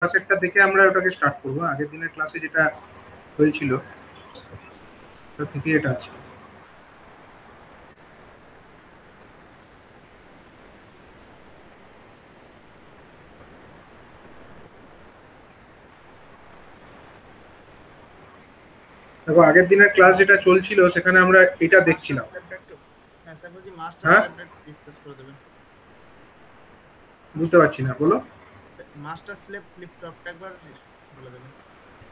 ক্লাসেরটা দেখে আমরা ওটাকে স্টার্ট করবো। আগের দিনের ক্লাসে যেটা হয়েছিল ওটা থেকে এটা আছে। দেখো আগের দিনের ক্লাস যেটা চলছিল সেখানে আমরা এটা মাস্টার দেখছিলাম। স্ল্যাবটা একটু, হ্যাঁ স্যার বলছি মাস্টার হ্যাঁ, স্ল্যাবটা একটু ডিসকাস করে দেবেন। বুঝতে পারছি না, বলো। মাস্টার স্ল্যাব ফ্লিপ ফ্লপটা একবার বলে দেবেন।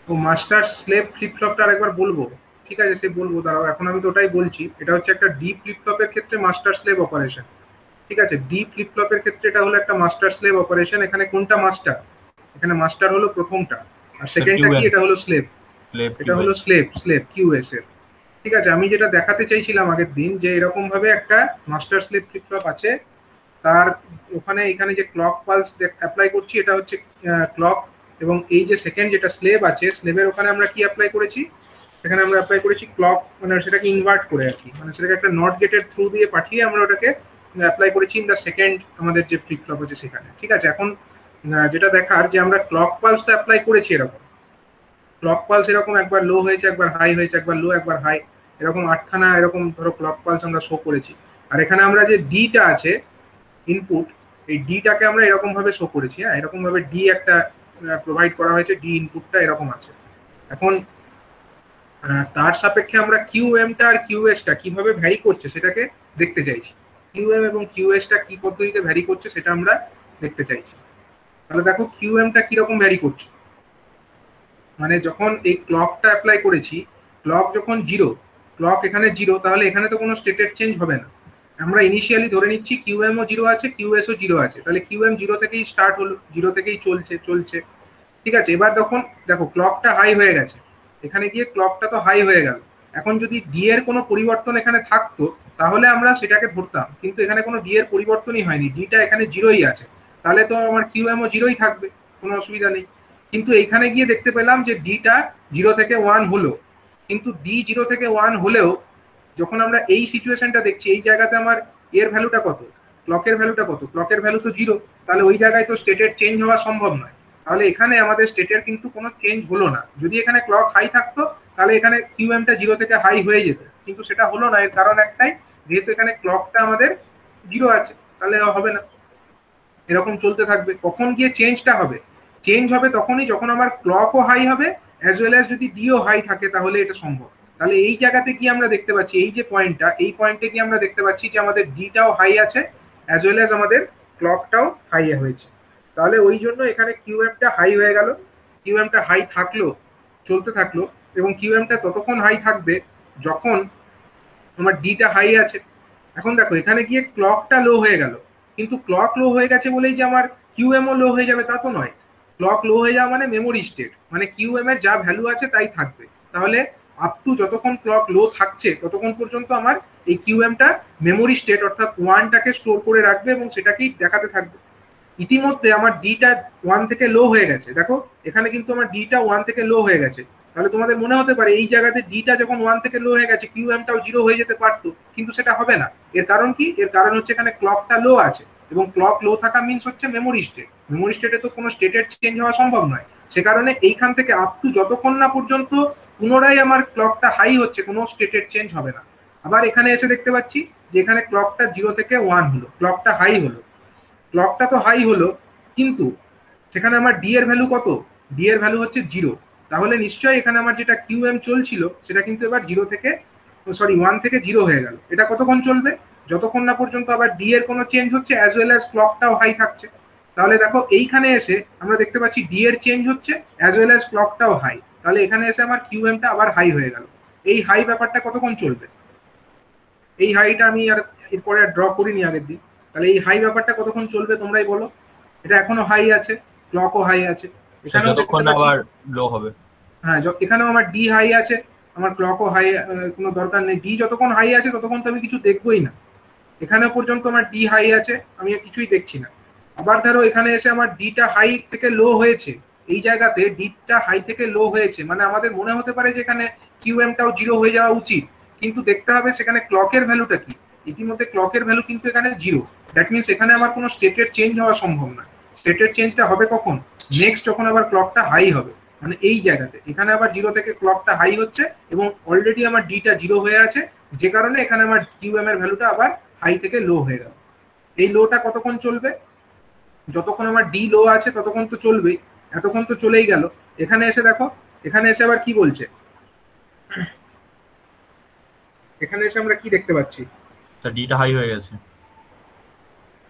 ও মাস্টার স্লেভ ফ্লিপ ফ্লপটা আরেকবার বলবো? ঠিক আছে, সে বলবো, দাঁড়াও। এখন আমি তো ওটাই বলছি। এটা হচ্ছে একটা ডি ফ্লিপ ফ্লপের ক্ষেত্রে মাস্টার স্লেভ অপারেশন। ঠিক আছে, ডি ফ্লিপ ফ্লপের ক্ষেত্রে এটা হলো একটা মাস্টার স্লেভ অপারেশন। এখানে কোনটা মাস্টার? এখানে মাস্টার হলো প্রথমটা, আর স্যার সেকেন্ডটা কি? কিউএম এটা হলো স্লেভ। স্লেভ এটা হলো কিউএস। স্লেভ, স্লেভ কিউএস এর। ঠিক আছে, আমি যেটা দেখাতে চাইছিলাম আগের দিন, যে এরকম ভাবে একটা মাস্টার স্লেভ ফ্লিপ ফ্লপ আছে। তার ওখানে এখানে যে ক্লক পালস অ্যাপ্লাই করছি, এটা হচ্ছে ক্লক। এবং এই যে সেকেন্ড যেটা স্লেভ আছে, স্লেভের ওখানে আমরা কি অ্যাপ্লাই করেছি? সেখানে আমরা অ্যাপ্লাই করেছি ক্লক, মানে সেটাকে ইনভার্ট করে আর কি, মানে সেটাকে একটা নট গেটের থ্রু দিয়ে পাঠিয়ে আমরা ওটাকে অ্যাপ্লাই করেছি ইন দ্য সেকেন্ড আমাদের যে ফ্লিপ ফ্লপ আছে সেখানে। ঠিক আছে, এখন যেটা দেখার, যে আমরা ক্লক পালসটা অ্যাপ্লাই করেছি এরকম। ক্লক পালস এরকম একবার লো হয়েছে, একবার হাই হয়েছে, একবার লো একবার হাই, এরকম আটখানা এরকম ধরো ক্লক পালস আমরা শো করেছি। আর এখানে আমরা যে ডিটা আছে ইনপুট, এই ডিটাকে আমরা এরকম ভাবে শো করেছি। হ্যাঁ, এরকম ভাবে ডি একটা প্রোভাইড করা হয়েছে, ডি ইনপুটটা এরকম আছে। এখন তার সাপেক্ষে আমরা কিউএমটা আর কিউএসটা কিভাবে ভ্যারি করছে সেটাকে দেখতে চাইছি। কিউএম এবং কিউএসটা কি পদ্ধতিতে ভ্যারি করছে সেটা আমরা দেখতে চাইছি। তাহলে দেখো কিউএমটা কিরকম ভ্যারি করছে। মানে যখন এই ক্লকটা অ্যাপ্লাই করেছি, ক্লক যখন জিরো, ক্লক এখানে জিরো, তাহলে এখানে তো কোনো স্টেটের চেঞ্জ হবে না। আমরা ইনিশিয়ালি ধরে নিচ্ছি কিউএম ও জিরো আছে, কিউএস ও জিরো আছে, তাহলে কিউএম জিরো থেকেই স্টার্ট হলো, জিরো থেকেই চলছে চলছে। ঠিক আছে, এবার তখন দেখো ক্লকটা হাই হয়ে গেছে, এখানে গিয়ে ক্লকটা তো হাই হয়ে গেল। এখন যদি ডি এর কোনো পরিবর্তন এখানে থাকতো তাহলে আমরা সেটাকে ধরতাম, কিন্তু এখানে কোনো ডি এর পরিবর্তনই হয়নি, ডিটা এখানে জিরোই আছে, তাহলে তো আমার কিউএম ও জিরোই থাকবে, কোনো অসুবিধা নেই। কিন্তু এখানে গিয়ে দেখতে পেলাম যে ডিটা জিরো থেকে ওয়ান হলো, কিন্তু ডি জিরো থেকে ওয়ান হলেও যখন আমরা এই সিচুয়েশনটা দেখছি, এই জায়গাতে আমার এর ভ্যালুটা কত, ক্লকের ভ্যালুটা কত? ক্লকের ভ্যালু তো জিরো, তাহলে ওই জায়গায় তো স্টেটের চেঞ্জ হওয়া সম্ভব নয়। তাহলে এখানে আমাদের স্টেটের কিন্তু কোনো চেঞ্জ হলো না। যদি এখানে ক্লক হাই থাকতো তাহলে এখানে কিউএমটা জিরো থেকে হাই হয়ে যেত, কিন্তু সেটা হলো না। এর কারণ একটাই, যেহেতু এখানে ক্লকটা আমাদের জিরো আছে, তাহলে হবে না, এরকম চলতে থাকবে। কখন গিয়ে চেঞ্জটা হবে? চেঞ্জ হবে তখনই যখন আমার ক্লকও হাই হবে, অ্যাজ ওয়েল অ্যাজ যদি ডিও হাই থাকে, তাহলে এটা সম্ভব। তাহলে এই জায়গাতে কি আমরা দেখতে পাচ্ছি, এই যে পয়েন্টটা, এই পয়েন্টে কি আমরা দেখতে পাচ্ছি যে আমাদের ডিটাও হাই আছে, অ্যাজ ওয়েল অ্যাজ আমাদের ক্লকটাও হাই হয়েছে। তাহলে ওই জন্য এখানে কিউএমটা হাই হয়ে গেল। কিউএমটা হাই থাকলো, চলতে থাকলো, এবং কিউএমটা ততক্ষণ হাই থাকবে যখন আমার ডিটা হাই আছে। এখন দেখো এখানে গিয়ে ক্লকটা লো হয়ে গেল, কিন্তু ক্লক লো হয়ে গেছে বলেই যে আমার কিউএমও লো হয়ে যাবে তা তো নয়। ক্লক লো হয়ে যাওয়া মানে মেমোরি স্টেট, মানে কিউএম এর যা ভ্যালু আছে তাই থাকবে। তাহলে আপ টু যতক্ষণ ক্লক লো থাকছে ততক্ষণ পর্যন্ত আমার এই কিউএমটা মেমোরি স্টেট অর্থাৎ ওয়ানটাকে স্টোর করে রাখবে এবং সেটাকেই দেখাতে থাকবে। ইতিমধ্যে আমার ডিটা ওয়ান থেকে লো হয়ে গেছে, দেখো এখানে কিন্তু আমার ডিটা ওয়ান থেকে লো হয়ে গেছে। তাহলে তোমাদের মনে হতে পারে এই জায়গাতে ডিটা যখন ওয়ান থেকে লো হয়ে গেছে কিউএমটাও জিরো হয়ে যেতে পারতো, কিন্তু সেটা হবে না। এর কারণ কি? এর কারণ হচ্ছে এখানে ক্লকটা লো আছে, এবং ক্লক লো থাকা মিনস হচ্ছে মেমোরি স্টেট। মেমোরি স্টেটে তো কোনো স্টেটের চেঞ্জ হওয়া সম্ভব নয়। সে কারণে এইখান থেকে আপ টু যতক্ষণ না পর্যন্ত পুনরায় আমার ক্লকটা হাই হচ্ছে, কোনো স্টেটের চেঞ্জ হবে না। আবার এখানে এসে দেখতে পাচ্ছি যে এখানে ক্লকটা জিরো থেকে ওয়ান হলো, ক্লকটা হাই হলো, ক্লকটা তো হাই হলো, কিন্তু সেখানে আমার ডি এর ভ্যালু কত? ডি এর ভ্যালু হচ্ছে জিরো। তাহলে নিশ্চয়ই এখানে আমার যেটা কিউএম চলছিল সেটা কিন্তু এবার জিরো থেকে, সরি, ওয়ান থেকে জিরো হয়ে গেল। এটা কতক্ষণ চলবে? যতক্ষণ না পর্যন্ত আবার ডি এর কোনো চেঞ্জ হচ্ছে, অ্যাজ ওয়েল অ্যাজ ক্লকটাও হাই থাকছে। তাহলে দেখো এইখানে এসে আমরা দেখতে পাচ্ছি ডি এর চেঞ্জ হচ্ছে, অ্যাজ ওয়েল অ্যাজ ক্লকটাও হাই। তাহলে এখানে এসে আমার কিউএমটা আবার হাই হয়ে গেল। এই হাই ব্যাপারটা কতক্ষণ চলবে? এই হাইটা আমি আর এরপরে ড্র করিনি আগের দিন। তাহলে এই হাই ব্যাপারটা কতক্ষণ চলবে তোমরাই বলো। এটা এখনো হাই আছে, ক্লকও হাই আছে, স্যার এখানেও দেখতে যতক্ষণ না পাচ্ছি। আবার লো হবে। হ্যাঁ, এখানেও আমার ডি হাই আছে, আমার ক্লকও হাই, কোনো দরকার নেই। ডি যতক্ষণ হাই আছে ততক্ষণ তো আমি কিছু দেখবোই না। এখানে পর্যন্ত আমার ডি হাই আছে, আমি আর কিছুই দেখছি না। আবার ধরো এখানে এসে আমার ডিটা হাই থেকে লো হয়েছে, এই জায়গাতে ডিটা হাই থেকে লো হয়েছে, মানে আমাদের মনে হতে পারে যে এখানে কিউএমটাও জিরো হয়ে যাওয়া উচিত, কিন্তু দেখতে হবে সেখানে ক্লকের ভ্যালুটা কি। ইতিমধ্যে ক্লকের ভ্যালু কিন্তু এখানে জিরো, দ্যাট মিনস এখানে আমার কোনো স্টেটের চেঞ্জ হওয়া সম্ভব না। স্টেটের চেঞ্জটা হবে কখন? নেক্সট যখন আবার ক্লকটা হাই হবে, মানে এই জায়গাতে এখানে আবার 0 থেকে ক্লকটা হাই হচ্ছে এবং অলরেডি আমার ডিটা 0 হয়ে আছে, যে কারণে এখানে আমার কিউএম এর ভ্যালুটা আবার হাই থেকে লো হয়ে গেল। এই লোটা কতক্ষণ চলবে? যতক্ষণ আমার ডি লো আছে ততক্ষণ তো চলবেই, এতক্ষণ তো চলেই গেল। এখানে এসে দেখো, এখানে এসে আবার কি বলছে, এখানে এসে আমরা কি দেখতে পাচ্ছি? ডিটা হাই হয়ে গেছে।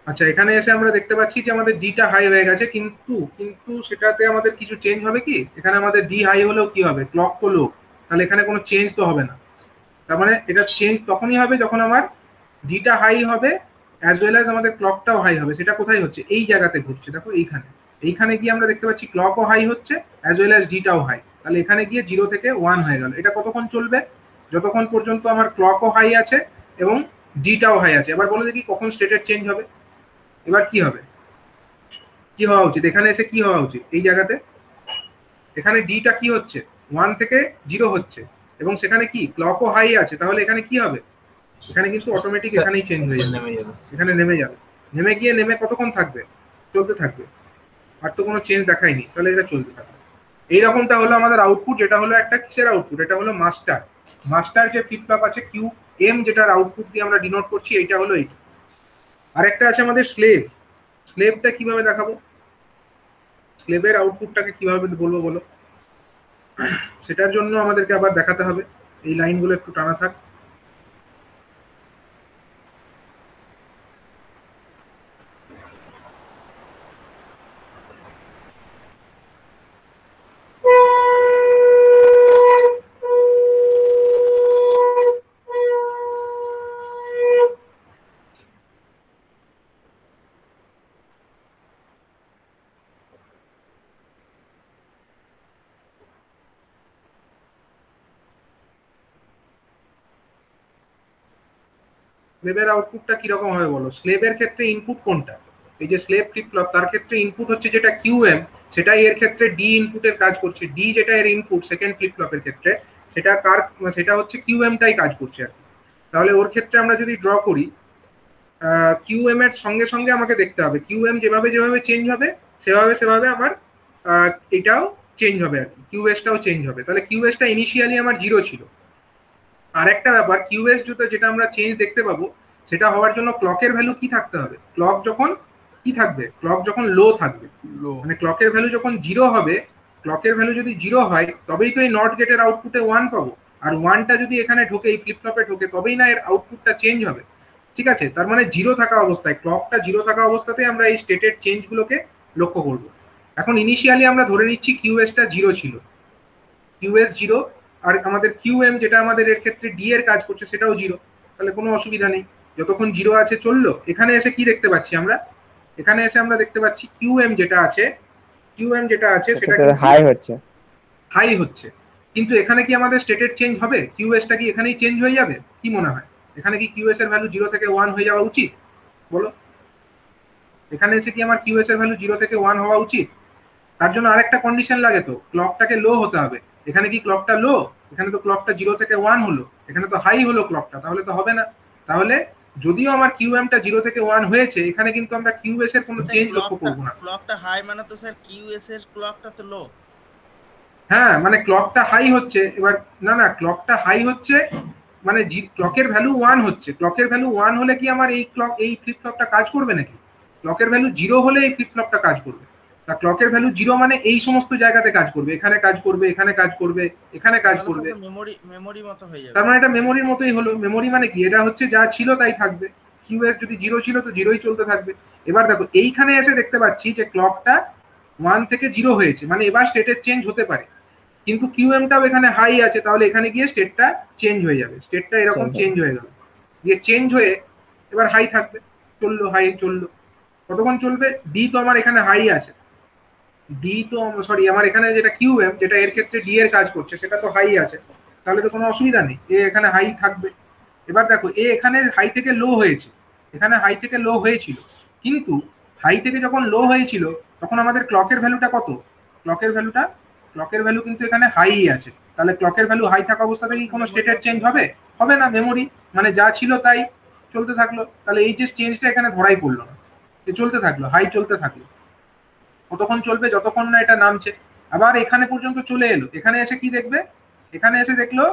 আচ্ছা, এখানে এসে আমরা দেখতে পাচ্ছি যে আমাদের ডিটা হাই হয়ে গেছে, কিন্তু কিন্তু সেটাতে আমাদের কিছু চেঞ্জ হবে কি? এখানে আমাদের ডি হাই হলেও কি হবে? ক্লক তো লো, তাহলে এখানে কোনো চেঞ্জ তো হবে না। তার মানে এটা চেঞ্জ তখনই হবে যখন আমার ডিটা হাই হবে অ্যাজ ওয়েল অ্যাজ আমাদের ক্লকটাও হাই হবে। সেটা কোথায় হচ্ছে? এই জায়গাতে ঘটছে, দেখো এইখানে। এইখানে গিয়ে আমরা দেখতে পাচ্ছি ক্লকও হাই হচ্ছে অ্যাজ ওয়েল অ্যাজ ডিটাও হাই। তাহলে এখানে গিয়ে 0 থেকে 1 হয়ে গেল। এটা কতক্ষণ চলবে? যতক্ষণ পর্যন্ত আমার ক্লকও হাই আছে এবং ডিটাও হাই আছে। এবার বলো দেখি কখন স্টেটের চেঞ্জ হবে? এবার কি হবে? কি হওয়া উচিত? এখানে এসে কি হওয়া উচিত? এই জায়গাতে এখানে ডিটা কি হচ্ছে? 1 থেকে 0 হচ্ছে এবং সেখানে কি ক্লকও হাই আছে, তাহলে এখানে কি হবে? এখানে কিন্তু অটোমেটিক এখানেই চেঞ্জ হয়ে যাবে, এখানে নেমে যাবে। নেমে গিয়ে নেমে কতক্ষণ থাকবে? চলতে থাকবে, আর তো কোনো চেঞ্জ দেখায়নি, তাহলে এটা চলতে থাকবে। এইরকমটা হলো আমাদের আউটপুট, যেটা হলো একটা কিসের আউটপুট? এটা হলো মাস্টার। মাস্টার যে ফ্লিপ ফ্লপ আছে কিউ এম, যেটার আউটপুট দিয়ে আমরা ডিনোট করছি, এইটা হলো এইটা। আরেকটা আছে আমাদের স্লেভ। স্লেভটা কিভাবে দেখাবো? স্লেভের আউটপুটটাকে কিভাবে বলবো বলো? সেটার জন্য আমাদেরকে আবার দেখাতে হবে, এই লাইনগুলো একটু টানা থাক। স্লেভের আউটপুটটা কিরকম হবে বলো? স্লেভের ক্ষেত্রে ইনপুট কোনটা? এই যে স্লেভ ফ্লিপ ফ্লপ, তার ক্ষেত্রে ইনপুট হচ্ছে যেটা কিউএম, সেটাই এর ক্ষেত্রে ডি ইনপুটের কাজ করছে। ডি যেটা এর ইনপুট সেকেন্ড ফ্লিপ ফ্লপের ক্ষেত্রে, সেটা কার, সেটা হচ্ছে কিউএমটাই কাজ করছে আর কি। তাহলে ওর ক্ষেত্রে আমরা যদি ড্র করি, কিউএম এর সঙ্গে সঙ্গে আমাকে দেখতে হবে কিউএম যেভাবে যেভাবে চেঞ্জ হবে সেভাবে সেভাবে আমার এটাও চেঞ্জ হবে আর কি, কিউএসটাও চেঞ্জ হবে। তাহলে কিউএসটা ইনিশিয়ালি আমার 0 ছিল। আর একটা ব্যাপার, কিউএস যেটা আমরা চেঞ্জ দেখতে পাবো, সেটা হওয়ার জন্য ক্লকের ভ্যালু কি থাকতে হবে? ক্লক যখন কি থাকবে? ক্লক যখন লো থাকবে, মানে ক্লকের ভ্যালু যখন 0 হবে, ক্লকের ভ্যালু যদি 0 হয় তবেই তো এই নট গেটের আউটপুটে 1 পাবো। আর 1টা যদি এখানে ঢোকে, এই ফ্লিপ ফ্লপে ঢোকে, তবেই না এর আউটপুটটা চেঞ্জ হবে। ঠিক আছে? তার মানে 0 থাকা অবস্থায়, ক্লকটা 0 থাকা অবস্থাতেই আমরা এই স্টেটের চেঞ্জগুলোকে লক্ষ্য করব। এখন ইনিশিয়ালি আমরা ধরে নিচ্ছি কিউএসটা 0 ছিল, কিউএস 0, আর আমাদের কিউএম যেটা আমাদের এর ক্ষেত্রে ডি এর কাজ করছে সেটাও 0। তাহলে কোনো অসুবিধা নেই, যতক্ষণ 0 আছে চললো। এখানে এসে কি দেখতে পাচ্ছি আমরা? এখানে এসে আমরা দেখতে পাচ্ছি কিউএম যেটা আছে, কিউএম যেটা আছে সেটা হাই হচ্ছে, হাই হচ্ছে। কিন্তু এখানে কি আমাদের স্টেটের চেঞ্জ হবে? কিউএসটা কি এখানেই চেঞ্জ হয়ে যাবে? কি মনে হয়? এখানে কি কিউএস এর ভ্যালু 0 থেকে 1 হয়ে যাওয়া উচিত? বলো, এখানে এসে কি আমার কিউএস এর ভ্যালু 0 থেকে 1 হওয়া উচিত? তার জন্য আরেকটা কন্ডিশন লাগে, তো ক্লকটাকে লো হতে হবে। এখানে কি ক্লকটা লো? এখানে তো ক্লকটা 0 থেকে 1 হলো, এখানে তো হাই হলো ক্লকটা, তাহলে তো হবে না। তাহলে যদিও আমার কিউএমটা 0 থেকে 1 হয়েছে, এখানে কিন্তু আমরা কিউএস এর কোনো চেঞ্জ লক্ষ্য করব না। ক্লকটা হাই মানে তো স্যার কিউএস এর ক্লকটা তো লো। হ্যাঁ, মানে ক্লকটা হাই হচ্ছে এবার, না না, ক্লকটা হাই হচ্ছে মানে ক্লকের ভ্যালু 1 হচ্ছে। ক্লকের ভ্যালু 1 হলে কি আমার এই ক্লক, এই ফ্লিপ ফ্লপটা কাজ করবে নাকি? ক্লকের ভ্যালু 0 হলে এই ফ্লিপ ফ্লপটা কাজ করবে। তা ক্লকের ভ্যালু 0 মানে এই সমস্ত জায়গাতে কাজ করবে, এখানে কাজ করবে, এখানে কাজ করবে, এখানে কাজ করবে। মেমোরি মতো হয়ে যাবে। তার মানে এটা মেমোরির মতোই হলো। মেমোরি মানে কি? এটা হচ্ছে যা ছিল তাই থাকবে। কিউএস যদি 0 ছিল তো 0ই চলতে থাকবে। এবার দেখো এইখানে এসে দেখতে পাচ্ছি যে ক্লকটা 1 থেকে 0 হয়েছে, মানে এবার স্টেটের চেঞ্জ হতে পারে। কিন্তু কিউএমটাও এখানে হাই আছে, তাহলে এখানে গিয়ে স্টেটটা চেঞ্জ হয়ে যাবে। স্টেটটা এরকম চেঞ্জ হয়ে গেল, দিয়ে চেঞ্জ হয়ে এবার হাই থাকবে, চললো, হাই চললো। কতক্ষণ চলবে? ডি তো আমার এখানে হাই আছে, ডি তো সরি আমার এখানে যেটা কিউএম, যেটা এর ক্ষেত্রে ডি এর কাজ করছে, সেটা তো হাই আছে, তাহলে তো কোনো অসুবিধা নেই, এ এখানে হাই থাকবে। এবার দেখো এ এখানে হাই থেকে লো হয়েছে, এখানে হাই থেকে লো হয়েছিল, কিন্তু হাই থেকে যখন লো হয়েছিল তখন আমাদের ক্লকের ভ্যালুটা কত? ক্লকের ভ্যালুটা, ক্লকের ভ্যালু কিন্তু এখানে হাই আছে। তাহলে ক্লকের ভ্যালু হাই থাকা অবস্থাতে কি কোনো স্টেটের চেঞ্জ হবে? হবে না। মেমোরি মানে যা ছিল তাই চলতে থাকলো। তাহলে এই যে চেঞ্জটা এখানে ধরাই পড়লো না, চলতে থাকলো, হাই চলতে থাকলো। কতক্ষণ চলবে? যতক্ষণ না এটা নামছে। আবার এখানে পর্যন্ত চলে এলো, এখানে এসে কি দেখবে? এখানে এসে দেখলো,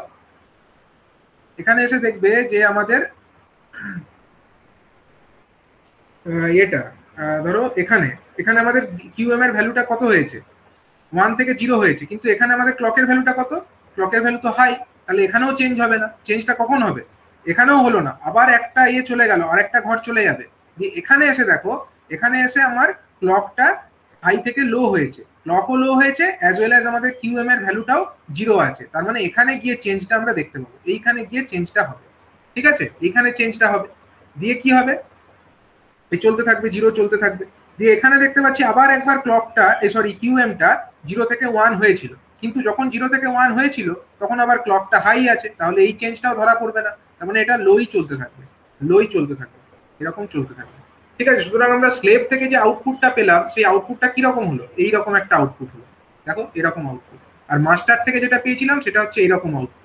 এখানে এসে দেখবে যে আমাদের এটা ধরো এখানে, এখানে আমাদের কিউএম এর ভ্যালুটা কত হয়েছে? 1 থেকে 0 হয়েছে, কিন্তু এখানে আমাদের ক্লকের ভ্যালুটা কত? ক্লকের ভ্যালু তো হাই, তাহলে এখানেও চেঞ্জ হবে না। চেঞ্জটা কখন হবে? এখানেও হলো না, আবার একটা চলে গেল, আরেকটা ঘর চলে যাবে। দিয়ে এখানে এসে দেখো, এখানে এসে আমার ক্লকটা হাই থেকে লো হয়েছে, ক্লকও লো হয়েছে, অ্যাজ ওয়েল অ্যাজ আমাদের কিউএম এর ভ্যালুটাও 0 আছে। তার মানে এখানে গিয়ে চেঞ্জটা আমরা দেখতে পাবো, এইখানে গিয়ে চেঞ্জটা হবে। ঠিক আছে, এইখানে চেঞ্জটা হবে। দিয়ে কি হবে? এই চলতে থাকবে, 0 চলতে থাকবে। দিয়ে এখানে দেখতে পাচ্ছি আবার একবার ক্লকটা সরি কিউএমটা 0 থেকে 1 হয়েছিল, কিন্তু যখন 0 থেকে 1 হয়েছিল তখন আবার ক্লকটা হাই আছে, তাহলে এই চেঞ্জটাও ধরা পড়বে না। তার মানে এটা লোই চলতে থাকবে, লোই চলতে থাকবে, এরকম চলতে থাকবে। ঠিক আছে, সুতরাং আমরা স্লেভ থেকে যে আউটপুটটা পেলাম সেই আউটপুটটা কিরকম হলো? এইরকম একটা আউটপুট হলো, দেখো এরকম আউটপুট। আর মাস্টার থেকে যেটা পেয়েছিলাম সেটা হচ্ছে এরকম আউটপুট।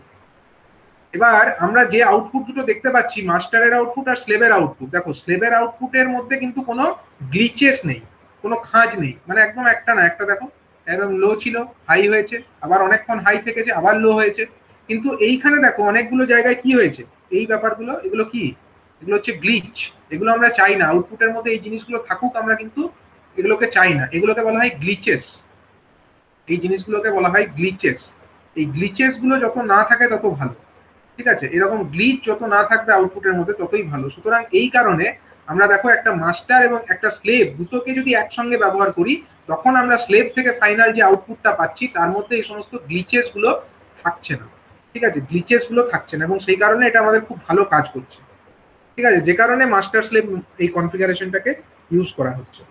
এবার আমরা যে আউটপুট দুটো দেখতে পাচ্ছি, মাস্টারের আউটপুট আর স্লেভের আউটপুট, দেখো স্লেভের আউটপুটের মধ্যে কিন্তু কোনো গ্লিচেস নেই, কোনো খাঁজ নেই, মানে একদম একটা না একটা, দেখো একদম লো ছিল, হাই হয়েছে, আবার অনেকক্ষণ হাই থেকেছে, আবার লো হয়েছে। কিন্তু এইখানে দেখো অনেকগুলো জায়গায় কি হয়েছে, এই ব্যাপারগুলো, এগুলো কি? এগুলো হচ্ছে গ্লিচ। এগুলো আমরা চাই না, আউটপুটের মধ্যে এই জিনিসগুলো থাকুক, আমরা কিন্তু এগুলোকে চাই না, এগুলোকে বলা হয় গ্লিচেস। এই জিনিসগুলোকে বলা হয় গ্লিচেস। এই গ্লিচেস গুলো যত না থাকে তত ভালো। ঠিক আছে, এরকম গ্লিচ যত না থাকবে আউটপুটের মধ্যে ততই ভালো। সুতরাং এই কারণে আমরা দেখো একটা মাস্টার এবং একটা স্লেভ দুটোকে যদি একসঙ্গে ব্যবহার করি, তখন আমরা স্লেভ থেকে ফাইনাল যে আউটপুটটা পাচ্ছি তার মধ্যে এই সমস্ত গ্লিচেস গুলো থাকছে না। ঠিক আছে, গ্লিচেস গুলো থাকছে না, এবং সেই কারণে এটা আমাদের খুব ভালো কাজ করছে। ঠিক আছে, যে কারণে মাস্টার স্লেভ এই কনফিগারেশনটাকে ইউজ করা হচ্ছে।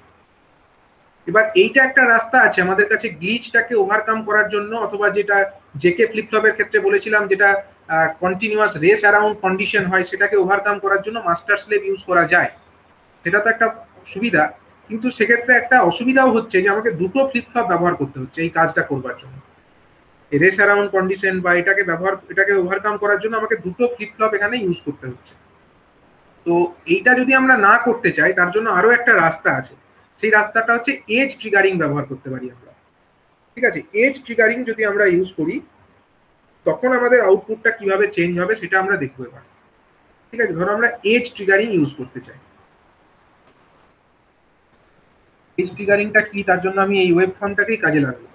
এবার এইটা একটা রাস্তা আছে আমাদের কাছে গ্লিচটাকে ওভারকাম করার জন্য, অথবা যেটা জেকে ফ্লিপফ্লপের ক্ষেত্রে বলেছিলাম, যেটা কন্টিনিউয়াস রেস অ্যারাউন্ড কন্ডিশন হয়, সেটাকে ওভারকাম করার জন্য মাস্টার স্লেভ ইউজ করা যায়। সেটা তো একটা সুবিধা, কিন্তু সেক্ষেত্রে একটা অসুবিধাও হচ্ছে যে আমাকে দুটো ফ্লিপফ্লপ ব্যবহার করতে হচ্ছে এই কাজটা করবার জন্য। রেস অ্যারাউন্ড কন্ডিশন বা এটাকে ওভারকাম করার জন্য আমাকে দুটো ফ্লিপফ্লপ এখানে ইউজ করতে হচ্ছে। তো এইটা যদি আমরা না করতে চাই, তার জন্য আরো একটা রাস্তা আছে। সেই রাস্তাটা হচ্ছে এজ ট্রিগারিং ব্যবহার করতে পারি আমরা। ঠিক আছে, এজ ট্রিগারিং যদি আমরা ইউজ করি, তখন আমাদের আউটপুটটা কিভাবে চেঞ্জ হবে সেটা আমরা দেখবো এবার। ঠিক আছে, ধরো আমরা এজ ট্রিগারিং ইউজ করতে চাই। এজ ট্রিগারিংটা কি, তার জন্য আমি এই ওয়েব ফর্মটাকেই কাজে লাগাবো।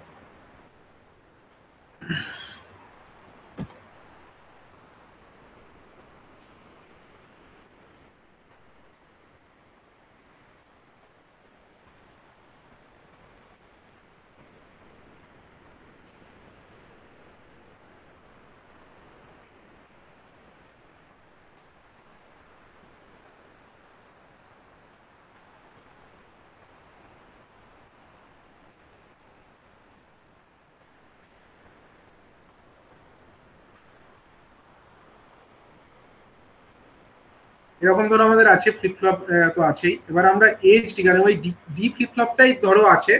এরকম ধরো আমাদের আছে ফ্লিপফ্লপ তো আছেই। এবার আমরা এজ ট্রিগারিং, ওই ডি ফ্লিপফ্লপটাই ধরো আছে,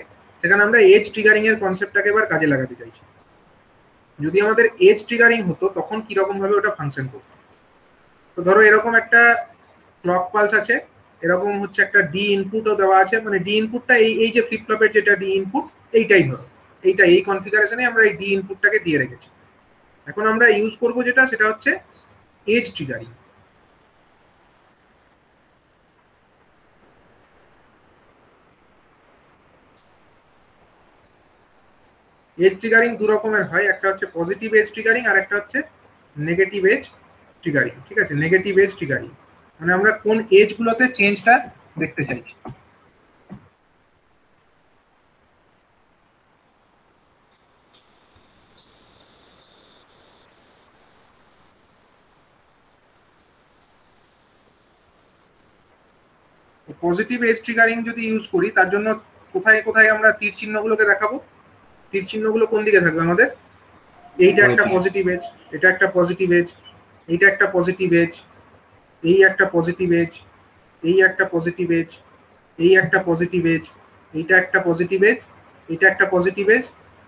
সেখানে আমরা এজ ট্রিগারিং এর কনসেপ্টটাকে এবার কাজে লাগাতে চাইছি। যদি আমাদের এজ ট্রিগারিং হতো তখন কিরকম ভাবে ওটা ফাংশন করতো? তো ধরো এরকম একটা ক্লক পালস আছে, এরকম হচ্ছে একটা ডি ইনপুটও দেওয়া আছে, মানে ডি ইনপুটটা এই এই যে ফ্লিপফ্লপের যেটা ডি ইনপুট, এইটাই ধরো, এইটা এই কনফিগারেশনে আমরা এই ডি ইনপুটটাকে দিয়ে রেখেছি। এখন আমরা ইউজ করব যেটা, সেটা হচ্ছে এজ ট্রিগারিং। এজ ট্রিগারিং দু রকমের হয়, একটা হচ্ছে পজিটিভ এজ ট্রিগারিং আর একটা হচ্ছে নেগেটিভ এজ ট্রিগারিং। ঠিক আছে, নেগেটিভ এজ ট্রিগারিং মানে আমরা কোন এজ গুলোতে চেঞ্জটা দেখতে চাইছি। পজিটিভ এজ ট্রিগারিং যদি ইউজ করি, তার জন্য কোথায় কোথায় আমরা তীর চিহ্নগুলোকে দেখাবো? তীর চিহ্নগুলো কোন দিকে থাকবে আমাদের? এইটা একটা পজিটিভ এজ, এটা একটা পজিটিভ এজ, এইটা একটা পজিটিভ এজ, এই একটা পজিটিভ এজ, এই একটা পজিটিভ এজ, এই একটা পজিটিভ এজ, এইটা একটা পজিটিভ এজ, এইটা একটা পজিটিভ এজ,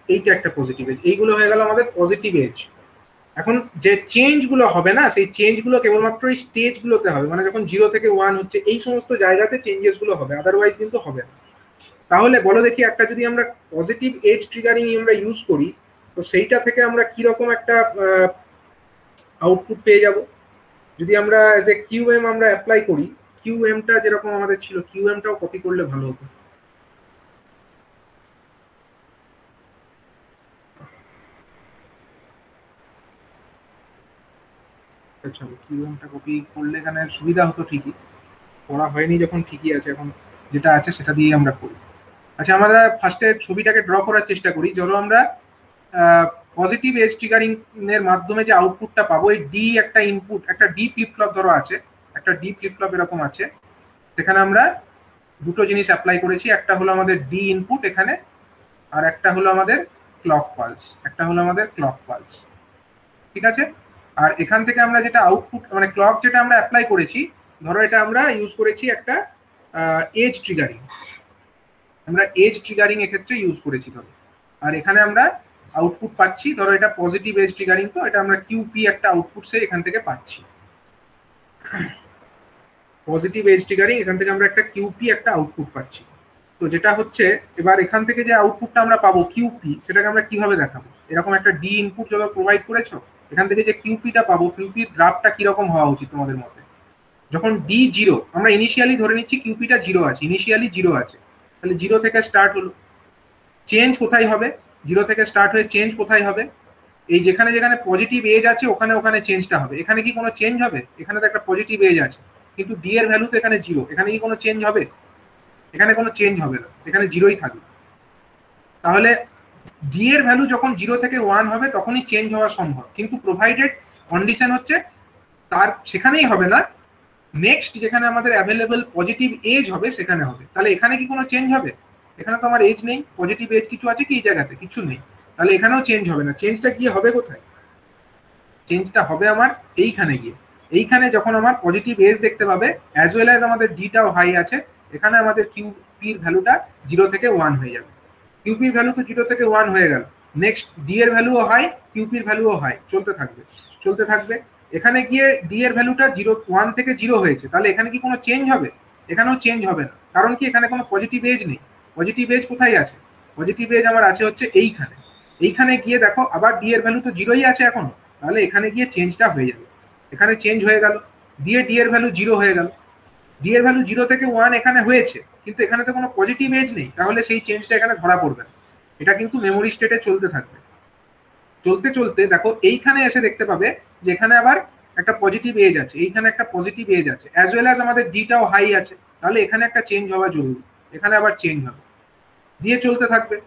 এইটা একটা পজিটিভ এজ। এইগুলো হয়ে গেল আমাদের পজিটিভ এজ। এখন যে চেঞ্জ গুলো হবে না, সেই চেঞ্জ গুলো কেবলমাত্র এই স্টেজ গুলোতে হবে, মানে যখন 0 থেকে 1 হচ্ছে এই সমস্ত জায়গাতে চেঞ্জেস গুলো হবে, আদারওয়াইজ কিন্তু হবে না। তাহলে বলো দেখি, একটা যদি আমরা পজিটিভ এজ ট্রিগারিং আমরা ইউজ করি, তো সেইটা থেকে আমরা কিরকম একটা আউটপুট পেয়ে যাব। যদি আমরা এজ এ কিউএম আমরা অ্যাপ্লাই করি, কিউএমটা যেরকম আমাদের ছিল, কিউএমটাও কপি করলে ভালো হতো। আচ্ছা, কিউএমটা কপি করলে এখানে সুবিধা হতো ঠিকই, করা হয়নি যখন ঠিকই আছে, এখন যেটা আছে সেটা দিয়ে আমরা করি। আচ্ছা, আমরা ফার্স্টে ছবিটাকে ড্র করার চেষ্টা করি। ধরো আমরা পজিটিভ এজ ট্রিগারিং এর মাধ্যমে যে আউটপুটটা পাবো, এই ডি একটা ইনপুট, একটা ডি ফ্লিপ ফ্লপ ধরো আছে, একটা ডি ফ্লিপ ফ্লপ এরকম আছে, সেখানে আমরা দুটো জিনিস অ্যাপ্লাই করেছি। একটা হলো আমাদের ডি ইনপুট এখানে, আর একটা হলো আমাদের ক্লক পালস, একটা হলো আমাদের ক্লক পালস, ঠিক আছে। আর এখান থেকে আমরা যেটা আউটপুট মানে ক্লক যেটা আমরা অ্যাপ্লাই করেছি, ধরো এটা আমরা ইউজ করেছি একটা এজ ট্রিগারিং, আমরা এজ ট্রিগারিং এক্ষেত্রে ইউজ করেছি ধরো। আর এখানে আমরা আউটপুট পাচ্ছি, ধরো এটা পজিটিভ এজ ট্রিগারিং, তো এটা আমরা কিউপি একটা আউটপুট সে এখান থেকে পাচ্ছি। পজিটিভ এজ ট্রিগারিং, এখান থেকে আমরা একটা কিউপি একটা আউটপুট পাচ্ছি। তো যেটা হচ্ছে, এবার এখান থেকে যে আউটপুটটা আমরা পাবো কিউপি, সেটাকে আমরা কিভাবে দেখাবো। এরকম একটা ডি ইনপুট যখন প্রোভাইড করেছো, এখান থেকে যে কিউপিটা পাবো, কিউপির গ্রাফটা কিরকম হওয়া উচিত তোমাদের মতে। যখন ডি জিরো, আমরা ইনিশিয়ালি ধরে নিচ্ছি কিউপিটা জিরো আছে, ইনিশিয়ালি জিরো আছে, তাহলে জিরো থেকে স্টার্ট হলো, চেঞ্জ কোথায় হবে, জিরো থেকে স্টার্ট হয়ে চেঞ্জ কোথায় হবে, এই যেখানে যেখানে পজিটিভ এজ আছে ওখানে ওখানে চেঞ্জটা হবে। এখানে কি কোনো চেঞ্জ হবে? এখানে তো একটা পজিটিভ এজ আছে, কিন্তু ডি এর ভ্যালু তো এখানে জিরো, এখানে কি কোনো চেঞ্জ হবে? এখানে কোনো চেঞ্জ হবে না, এখানে জিরোই থাকবে। তাহলে ডি এর ভ্যালু যখন জিরো থেকে ওয়ান হবে তখনই চেঞ্জ হওয়া সম্ভব, কিন্তু প্রোভাইডেড কন্ডিশন হচ্ছে তার সেখানেই হবে না, নেক্সট যেখানে আমাদের অ্যাভেলেবল পজিটিভ এজ হবে সেখানে হবে। তাহলে এখানে কি কোনো চেঞ্জ হবে? এখানে তো আমার এজ নেই, পজিটিভ এজ কিছু আছে কি এই জায়গাতে? কিছু নেই, তাহলে এখানেও চেঞ্জ হবে না। চেঞ্জটা গিয়ে হবে কোথায়? চেঞ্জটা হবে আমার এইখানে গিয়ে, এইখানে যখন আমার পজিটিভ এজ দেখতে পাবে, অ্যাজ ওয়েল অ্যাজ আমাদের ডিটাও হাই আছে, এখানে আমাদের কিউপির ভ্যালুটা জিরো থেকে ওয়ান হয়ে যাবে। কিউপির ভ্যালু তো জিরো থেকে ওয়ান হয়ে গেল, নেক্সট ডি এর ভ্যালুও হাই, কিউপির ভ্যালুও হাই, চলতে থাকবে চলতে থাকবে। এখানে গিয়ে ডি এর ভ্যালুটা জিরো, ওয়ান থেকে জিরো হয়েছে, তাহলে এখানে কি কোনো চেঞ্জ হবে? এখানেও চেঞ্জ হবে না, কারণ কি এখানে কোনো পজিটিভ এজ নেই। পজিটিভ এজ কোথায় আছে? পজিটিভ এজ আমার আছে হচ্ছে এইখানে। এইখানে গিয়ে দেখো আবার ডি এর ভ্যালু তো জিরোই আছে এখনো, তাহলে এখানে গিয়ে চেঞ্জটা হয়ে যাবে। এখানে চেঞ্জ হয়ে গেল, দিয়ে ডি এর ভ্যালু জিরো হয়ে গেল, ডি এর ভ্যালু জিরো থেকে ওয়ান এখানে হয়েছে, কিন্তু এখানে তো কোনো পজিটিভ এজ নেই, তাহলে সেই চেঞ্জটা এখানে ধরা পড়বে না। এটা কিন্তু মেমোরি স্টেটে চলতে থাকবে। চলতে চলতে দেখো এইখানে এসে দেখতে পাবে যে এখানে আবার একটা পজিটিভ এজ আছে, এইখানে একটা পজিটিভ এজ আছে, অ্যাজ ওয়েল অ্যাজ আমাদের ডিটাও হাই আছে, তাহলে এখানে একটা চেঞ্জ হওয়া জরুরি, এখানে আবার চেঞ্জ হবে, দিয়ে চলতে থাকবে।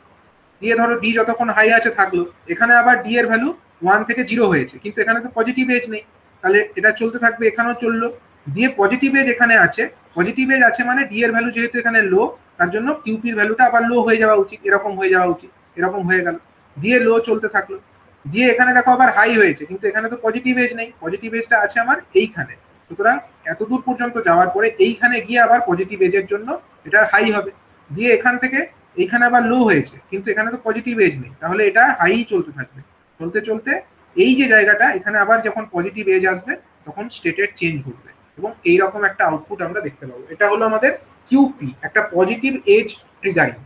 দিয়ে ধরো ডি যতক্ষণ হাই আছে থাকলো, এখানে আবার ডি এর ভ্যালু ওয়ান থেকে জিরো হয়েছে, কিন্তু এখানে তো পজিটিভ এজ নেই, তাহলে এটা চলতে থাকবে, এখানেও চললো। দিয়ে পজিটিভ এজ এখানে আছে, পজিটিভ এজ আছে মানে ডি এর ভ্যালু যেহেতু এখানে লো, তার জন্য কিউপির ভ্যালুটা আবার লো হয়ে যাওয়া উচিত, এরকম হয়ে যাওয়া উচিত, এরকম হয়ে গেল, দিয়ে লো চলতে থাকলো। দিয়ে এখানে দেখো আবার হাই হয়েছে, কিন্তু এখানে তো পজিটিভ এজ নেই, পজিটিভ এজটা আছে আমার এইখানে। সুতরাং এত দূর পর্যন্ত যাওয়ার পরে এইখানে গিয়ে আবার পজিটিভ এজের জন্য এটা হাই হবে। দিয়ে এখান থেকে এইখানে আবার লো হয়েছে, কিন্তু এখানে তো পজিটিভ এজ নেই, তাহলে এটা হাই চলতে থাকবে। চলতে চলতে এই যে জায়গাটা, এখানে আবার যখন পজিটিভ এজ আসবে তখন স্টেটের চেঞ্জ ঘটবে, এবং এইরকম একটা আউটপুট আমরা দেখতে পাবো। এটা হলো আমাদের কিউপি, একটা পজিটিভ এজ ট্রিগারিং।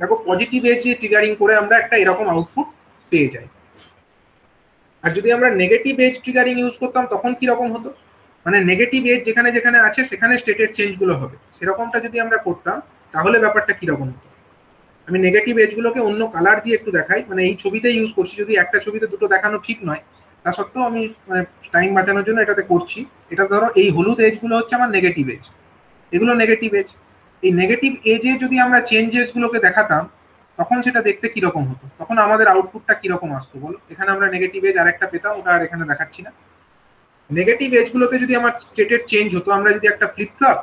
দেখো পজিটিভ এজ ট্রিগারিং করে আমরা একটা এরকম আউটপুট পেয়ে যাই। আর যদি আমরা নেগেটিভ এজ ট্রিগারিং ইউজ করতাম তখন কি রকম হতো, মানে নেগেটিভ এজ যেখানে যেখানে আছে সেখানে স্টেটের চেঞ্জ গুলো হবে, সেরকমটা যদি আমরা করতাম তাহলে ব্যাপারটা কি রকম হতো। আমি নেগেটিভ এজ গুলোকে অন্য কালার দিয়ে একটু দেখাই, মানে এই ছবিতে ইউজ করছি, যদি একটা ছবিতে দুটো দেখানো ঠিক নয়, তা সত্ত্বেও আমি মানে টাইম বাঁচানোর জন্য এটাতে করছি। এটা ধরো এই হলুদ এজ গুলো হচ্ছে আমার নেগেটিভ এজ, এগুলো নেগেটিভ এজ। এই নেগেটিভ এজে যদি আমরা চেঞ্জেস গুলোকে দেখাতাম তখন সেটা দেখতে কিরকম হতো, তখন আমাদের আউটপুটটা কিরকম আসতো বলো। এখানে আমরা নেগেটিভ এজ আরেকটা পেতাম, ওটা আর এখানে দেখাচ্ছি না। নেগেটিভ এজ গুলোতে যদি আমার স্টেটের চেঞ্জ হতো, আমরা যদি একটা ফ্লিপ ফ্লপ,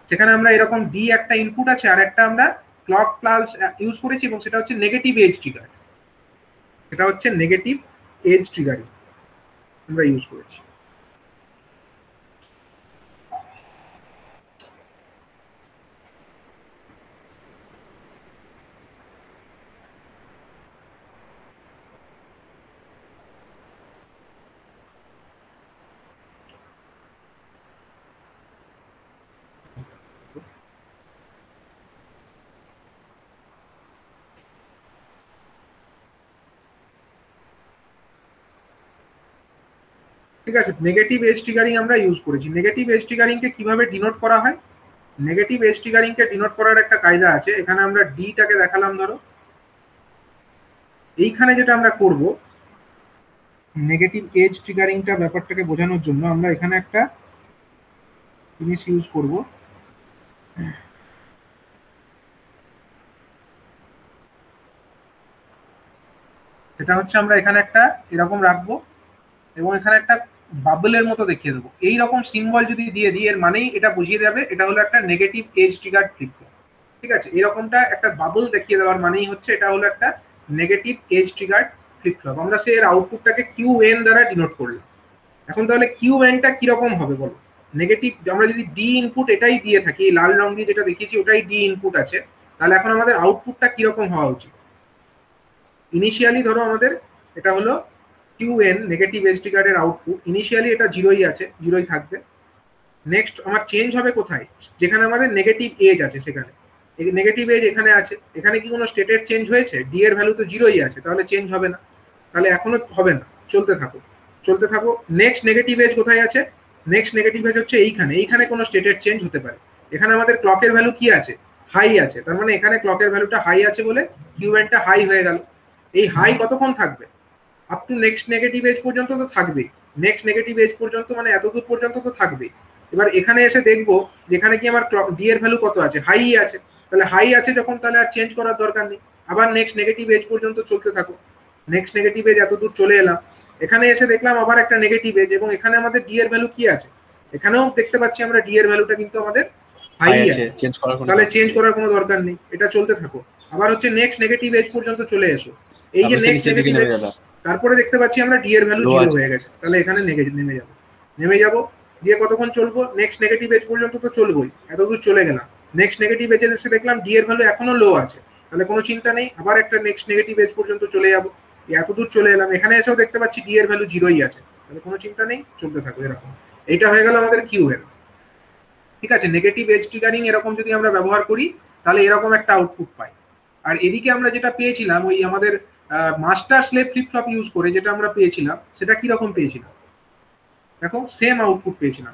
সেখানে আমরা এরকম ডি একটা ইনপুট আছে আর একটা আমরা ক্লক প্লাস ইউজ করেছি, এবং সেটা হচ্ছে নেগেটিভ এজ ট্রিগার, এটা হচ্ছে নেগেটিভ এজ ট্রিগারিং আমরা ইউজ করেছি। ঠিক আছে, নেগেটিভ এজ ট্রিগারিং আমরা ইউজ করেছি। নেগেটিভ এজ ট্রিগারিংকে কিভাবে ডিনোট করা হয়? নেগেটিভ এজ ট্রিগারিংকে ডিনোট করার একটা কায়দা আছে। এখানে আমরা ডিটাকে দেখালাম, ধরো এইখানে যেটা আমরা করব নেগেটিভ এজ ট্রিগারিংটা ব্যাপারটাকে বোঝানোর জন্য আমরা এখানে একটা জিনিস ইউজ করব। সেটা হচ্ছে আমরা এখানে একটা এরকম রাখবো এবং এখানে একটা বাবলের মতো দেখিয়ে দেবো। এইরকম সিম্বল যদি দিয়ে দিই এর মানেই এটা বুঝিয়ে যাবে এটা হলো একটা negative edge trigger flip flop. ঠিক আছে, এরকমটা একটা বাবল দেখিয়ে দেওয়ার মানেই হচ্ছে এটা হলো একটা negative edge trigger flip flop. আমরা সেই এর আউটপুটটাকে কিউ এন দ্বারা ডিনোট করলাম। এখন তাহলে কিউ এনটা কিরকম হবে বলো? নেগেটিভ, আমরা যদি ডি ইনপুট এটাই দিয়ে থাকি, লাল রং দিয়ে যেটা দেখিয়েছি ওটাই ডি ইনপুট আছে, তাহলে এখন আমাদের আউটপুটটা কিরকম হওয়া উচিত? ইনিশিয়ালি ধরো আমাদের এটা হলো কিউ এন নেগেটিভ এজ ট্রিগারের আউটপুট। ইনিশিয়ালি এটা জিরোই আছে, জিরোই থাকবে। নেক্সট আমার চেঞ্জ হবে কোথায়? যেখানে আমাদের নেগেটিভ এজ আছে সেখানে। নেগেটিভ এজ এখানে আছে, এখানে কি কোনো স্টেটের চেঞ্জ হয়েছে? ডি এর ভ্যালু তো জিরোই আছে, তাহলে চেঞ্জ হবে না। তাহলে এখনো হবে না, চলতে থাকো চলতে থাকো। নেক্সট নেগেটিভ এজ কোথায় আছে? নেক্সট নেগেটিভ এজ হচ্ছে এইখানে। এইখানে কোনো স্টেটের চেঞ্জ হতে পারে। এখানে আমাদের ক্লকের ভ্যালু কি আছে? হাই আছে, তার মানে এখানে ক্লকের ভ্যালুটা হাই আছে বলে কিউ এনটা হাই হয়ে গেল। এই হাই কতক্ষণ থাকবে? Up to next negative edge পর্যন্ত তো থাকবেই। নেক্সট নেগেটিভ এজ পর্যন্ত মানে এতদূর পর্যন্ত তো থাকবেই। এবার এখানে এসে দেখবো যেখানে কি আমার ডি এর ভ্যালু কত আছে? হাই আছে। তাহলে হাই আছে যখন, তাহলে আর চেঞ্জ করার দরকার নেই। আবার নেক্সট নেগেটিভ এজ পর্যন্ত চলতে থাকো। নেক্সট নেগেটিভ এজ এতদূর চলে এলাম, এখানে এসে দেখলাম আবার একটা নেগেটিভ এজ, এবং এখানে আমাদের ডি এর ভ্যালু কি আছে? এখানেও দেখতে পাচ্ছি আমরা ডি এর ভ্যালুটা কিন্তু আমাদের হাই আছে, তাহলে চেঞ্জ করার কোনো দরকার নেই। এটা চলতে থাকো। আবার হচ্ছে নেক্সট নেগেটিভ এজ পর্যন্ত চলে এসো। এই যে নেক্সট নেগেটিভ এজ, তারপরে দেখতে পাচ্ছি আমরা ডি এর ভ্যালু জিরো হয়ে গেছে, তাহলে এখানে নেমে যাবো। দিয়ে কতক্ষণ চলবো? নেক্সট নেগেটিভ এজ পর্যন্ত তো চলবোই, এতদূর চলে গেলাম। নেক্সট নেগেটিভ এজে এসে দেখলাম ডি এর ভ্যালু এখনো লো আছে, তাহলে কোনো চিন্তা নেই, আবার একটা নেক্সট নেগেটিভ এজ পর্যন্ত চলে যাবো। এতদূর চলে এলাম, এখানে এসেও দেখতে পাচ্ছি ডি এর ভ্যালু জিরোই আছে, তাহলে কোনো চিন্তা নেই, চলতে থাকো এরকম। এইটা হয়ে গেল আমাদের কিউ এন। ঠিক আছে, নেগেটিভ এজ ট্রিগারিং এরকম যদি আমরা ব্যবহার করি তাহলে এরকম একটা আউটপুট পাই। আর এদিকে আমরা যেটা পেয়েছিলাম ওই আমাদের master slave flip flop use করে যেটা আমরা পেয়েছিলাম, সেটা কিরকম পেয়েছিলাম? দেখো সেম আউটপুট পেয়েছিলাম।